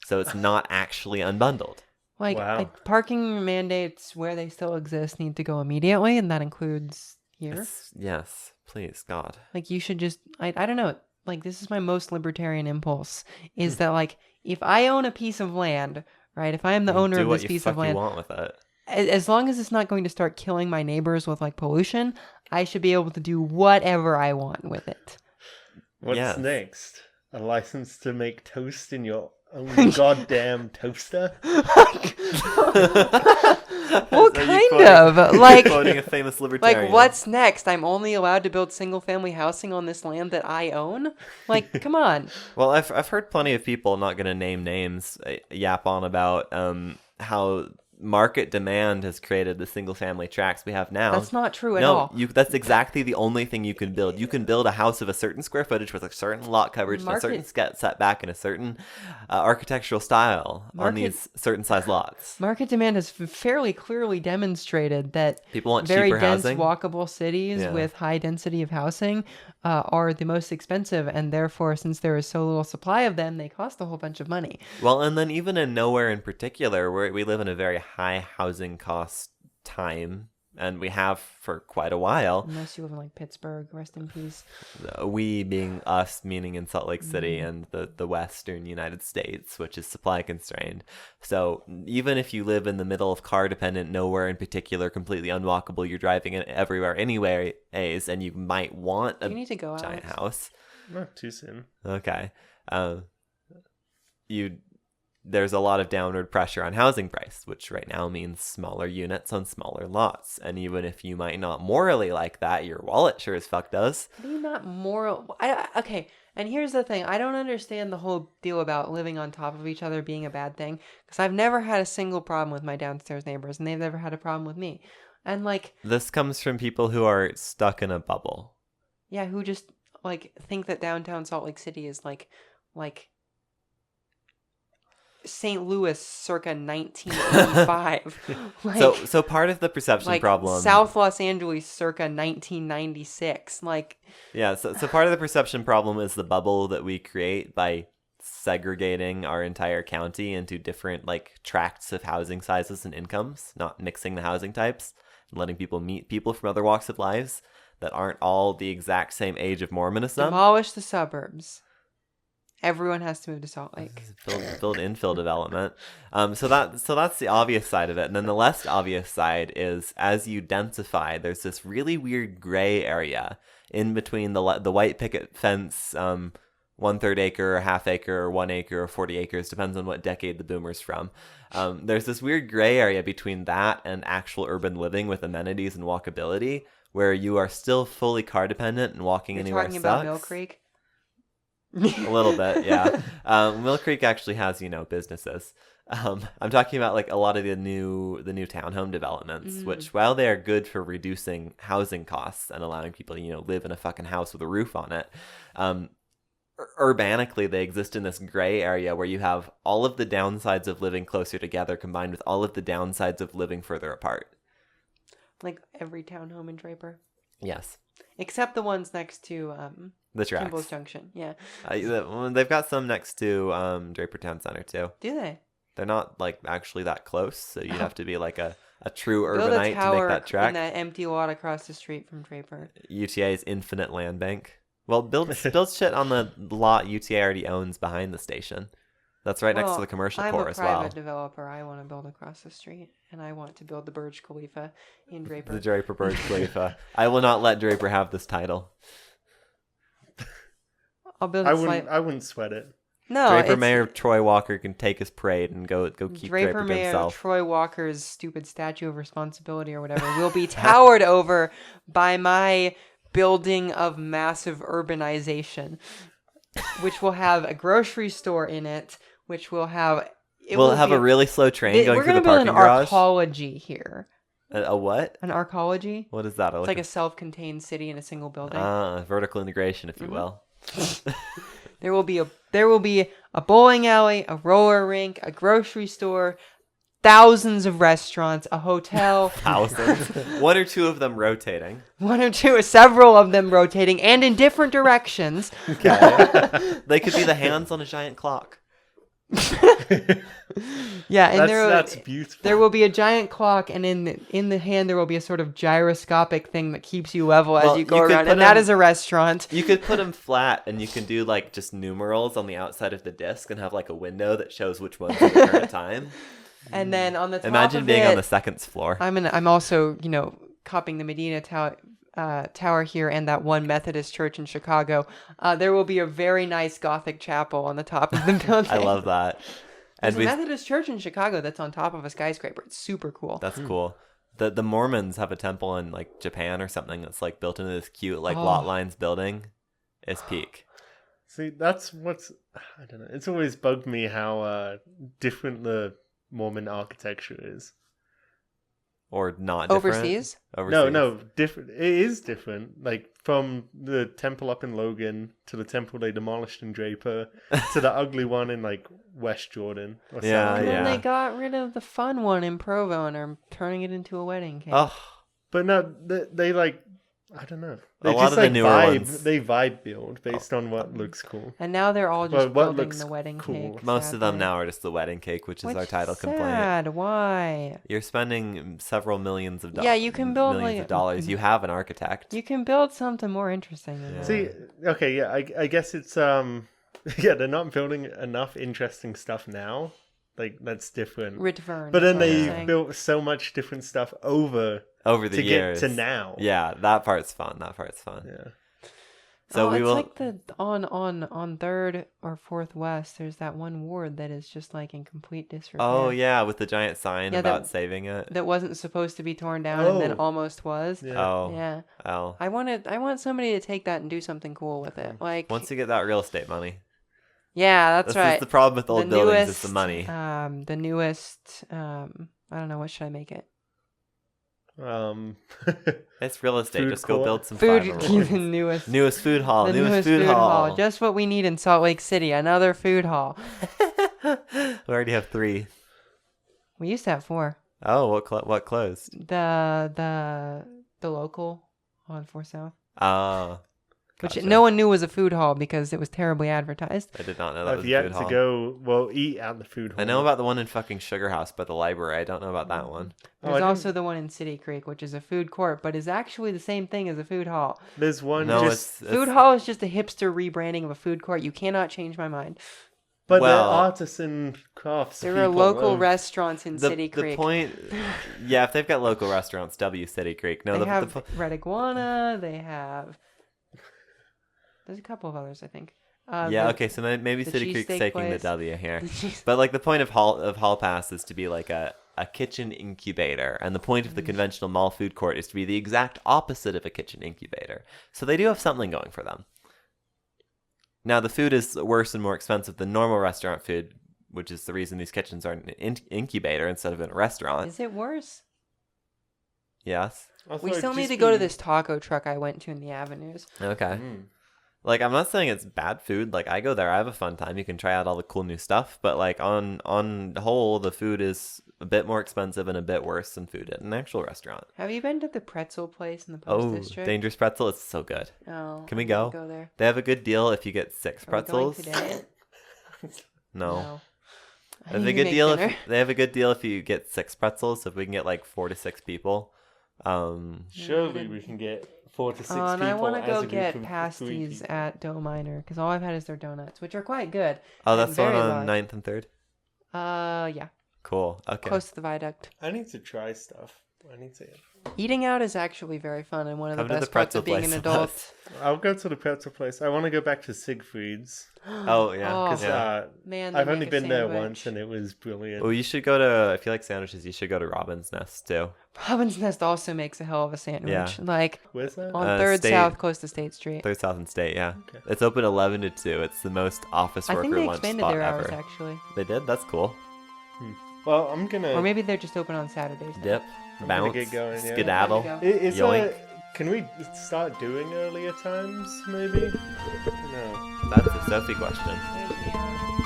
So it's not actually unbundled. Wow. Parking mandates where they still exist need to go immediately, and that includes here. Yes, please, God. Like you should just I don't know, like this is my most libertarian impulse is that like if I own a piece of land, right? If I am the owner Do of what this you piece fuck of you land, want with it. as long as it's not going to start killing my neighbors with like pollution, I should be able to do whatever I want with it. What's Yes. next? A license to make toast in your own goddamn toaster? Well, So you kind quoting- of. Like quoting a famous libertarian. like what's next? I'm only allowed to build single family housing on this land that I own? Like, come on. Well, I've heard plenty of people, not going to name names, yap on about how market demand has created the single family tracts we have now. That's not true at no, all. that's exactly the only thing you can build. You can build a house of a certain square footage with a certain lot coverage and a certain setback and a certain architectural style on these certain size lots. Market demand has fairly clearly demonstrated that People want very cheaper dense, housing. walkable cities Yeah. with high density of housing are the most expensive, and therefore, since there is so little supply of them, they cost a whole bunch of money. Well, and then even in nowhere in particular, where we live in a very high housing cost time and we have for quite a while. Unless you live in like Pittsburgh, rest in peace. We being us, meaning in Salt Lake City and the western United States, which is supply constrained. So even if you live in the middle of car dependent, nowhere in particular, completely unwalkable, you're driving it everywhere anyways, and you might want a You need to go, giant Alex. house. Not too soon. Okay. There's a lot of downward pressure on housing price, which right now means smaller units on smaller lots. And even if you might not morally like that, your wallet sure as fuck does. What do you not moral? Okay, and here's the thing. I don't understand the whole deal about living on top of each other being a bad thing. Because I've never had a single problem with my downstairs neighbors, and they've never had a problem with me. And like, This comes from people who are stuck in a bubble. yeah, who just like think that downtown Salt Lake City is like St. Louis circa 1985. So part of the perception like problem. South Los Angeles circa 1996. Like, Yeah, so part of the perception problem is the bubble that we create by segregating our entire county into different like tracts of housing sizes and incomes, not mixing the housing types, and letting people meet people from other walks of lives that aren't all the exact same age of Mormonism. demolish the suburbs. Everyone has to move to Salt Lake. Build infill development. So that's the obvious side of it, and then the less obvious side is as you densify, there's this really weird gray area in between the white picket fence, 1/3 acre, or half acre, or 1 acre, or 40 acres, depends on what decade the boomer's from. There's this weird gray area between that and actual urban living with amenities and walkability, where you are still fully car dependent and walking You're anywhere talking sucks. about Mill Creek? A little bit, yeah. Mill Creek actually has, businesses. I'm talking about like a lot of the new townhome developments, which while they are good for reducing housing costs and allowing people to, live in a fucking house with a roof on it, urbanically they exist in this gray area where you have all of the downsides of living closer together combined with all of the downsides of living further apart. Like every townhome in Draper. Yes. Except the ones next to The tracks. Kimball's Junction. Yeah. They've got some next to Draper Town Center too. Do they? They're not like actually that close, so you'd have to be like a true Build a urbanite to tower make that trek. in that empty lot across the street from Draper. UTA's infinite land bank. Well, build shit on the lot UTA already owns behind the station. That's right next to the commercial core as well. I'm a private developer. I want to build across the street, and I want to build the Burj Khalifa in Draper. The Draper Burj Khalifa. I will not let Draper have this title. I'll build. I wouldn't sweat it. No, Draper Mayor Troy Walker can take his parade and go keep Draper to Mayor himself. Troy Walker's stupid statue of responsibility or whatever will be towered over by my building of massive urbanization, which will have a grocery store in it, which will have... We'll have a really slow train going through the parking garage. We're going to build an arcology here. A what? An arcology? What is that? It's like a self-contained city in a single building. Vertical integration, if you will. There will be a bowling alley, a roller rink, a grocery store, thousands of restaurants, a hotel. Thousands. One or two of them rotating. Several of them rotating and in different directions. Okay. They could be the hands on a giant clock. Yeah, and that's beautiful. There will be a giant clock, and in the hand there will be a sort of gyroscopic thing that keeps you level as you go around, and that is a restaurant. You could put them flat, and you can do like just numerals on the outside of the disc, and have like a window that shows which one's at the current time. And then on the top imagine of being it, on the second floor. I'm also copying the Medina Tower here and that one Methodist church in Chicago. There will be a very nice Gothic chapel on the top of the building. I love that. There's a Methodist church in Chicago that's on top of a skyscraper. It's super cool. That's cool. The Mormons have a temple in like Japan or something that's like built into this cute like lot lines building. It's peak. See, that's what's I don't know. It's always bugged me how different the Mormon architecture is. Or not different. Overseas? No, different. It is different. Like from the temple up in Logan to the temple they demolished in Draper to the ugly one in like West Jordan. Or Yeah, And yeah. then they got rid of the fun one in Provo and are turning it into a wedding cake. Oh, But no, they like I don't know. A lot of the newer ones. They vibe build based on what looks cool. And now they're all just What building looks the wedding cool? cake. Most of them sadly. now are just the wedding cake, which is our title complaint. Sad. Why? You're spending several millions of dollars. Yeah, you can build millions like of dollars. You have an architect. You can build something more interesting than that. See, okay, yeah, I guess it's yeah, they're not building enough interesting stuff now. Like that's different. Return. But then is what I'm they saying. built so much different stuff over Over the to years. get to now. Yeah, that part's fun. That part's fun. Yeah. So we it's will. like the on Third or Fourth West. There's that one ward that is just like in complete disrepair. Oh yeah, with the giant sign Yeah, about that- saving it. That wasn't supposed to be torn down and then Oh. almost was. Yeah. Oh. Yeah. Oh. I want somebody to take that and do something cool with it. Like Once you get that real estate money. yeah, that's This right. is the problem with old The buildings. It's the newest, money. The newest. I don't know. What should I make it? It's real estate. Food Just go court. build some Food. five The newest. Newest food hall. The Newest food hall. Just what we need in Salt Lake City. Another food hall. We already have 3. We used to have 4. Oh, what closed? The local on 4 South, Oh. which Gotcha. no one knew was a food hall because it was terribly advertised. I did not know that I've was a yet food to hall. go eat at the food hall. I know about the one in fucking Sugar House by the library. I don't know about that one. Oh, I There's didn't- also the one in City Creek, which is a food court, but is actually the same thing as a food hall. There's one No, just it's Food hall is just a hipster rebranding of a food court. You cannot change my mind. but well, they're artisan crafts. There are people local of- restaurants in City the Creek. point. Yeah, if they've got local restaurants, W City Creek. No, They the have Red Iguana. They have. There's a couple of others, I think. yeah, okay, so maybe the City Creek's cheesesteak taking the place. W here. The cheese- But like the point of Hall Pass is to be like a kitchen incubator, and the point of the conventional mall food court is to be the exact opposite of a kitchen incubator. So they do have something going for them. Now the food is worse and more expensive than normal restaurant food, which is the reason these kitchens are an incubator instead of in a restaurant. Is it worse? Yes. I thought We it'd still need just to go to be- this taco truck I went to in the Avenues. Okay. Mm. Like, I'm not saying it's bad food. Like, I go there, I have a fun time. You can try out all the cool new stuff. But, like, on the whole, the food is a bit more expensive and a bit worse than food at an actual restaurant. Have you been to the pretzel place in the Post Oh, District? Dangerous Pretzel, it's so good. Oh, Can we I go? wanna Go there. They have a good deal if you get 6 Are we going pretzels. today? No. I They have need a to good make deal dinner. they have a good deal if you get 6 pretzels. So if we can get like 4 to 6 people. Surely we can get 4 to 6 people. And I want to as go a group get of 3 pasties people. at Dough Miner because all I've had is their donuts, which are quite good. Oh, and that's the one very on large. 9th and 3rd? Yeah, Cool. Okay. close to the viaduct. I need to try stuff. I need to. Eating out is actually very fun and one of the Come to the best parts pretzel of being place an with adult. us. I'll go to the pretzel place. I want to go back to Siegfried's Oh, yeah. Oh. because yeah. Man, they I've only make a been there sandwich. once and it was brilliant. Well, you should go to, if you like sandwiches, you should go to Robin's Nest too. Robin's Nest also makes a hell of a sandwich. Yeah. Like Where's that? on 3rd State- South, close to State Street. 3rd South and State, yeah. Okay. It's open 11 to 2. It's the most office I worker think they lunch expanded spot their ever. hours actually, They did? That's cool. Well, I'm gonna. or maybe they're just open on Saturdays. now. Dip, I'm gonna bounce, get going, yeah. skedaddle. There you Is Yoink. can we start doing earlier times? Maybe. No. That's a Sophie question. Where's the,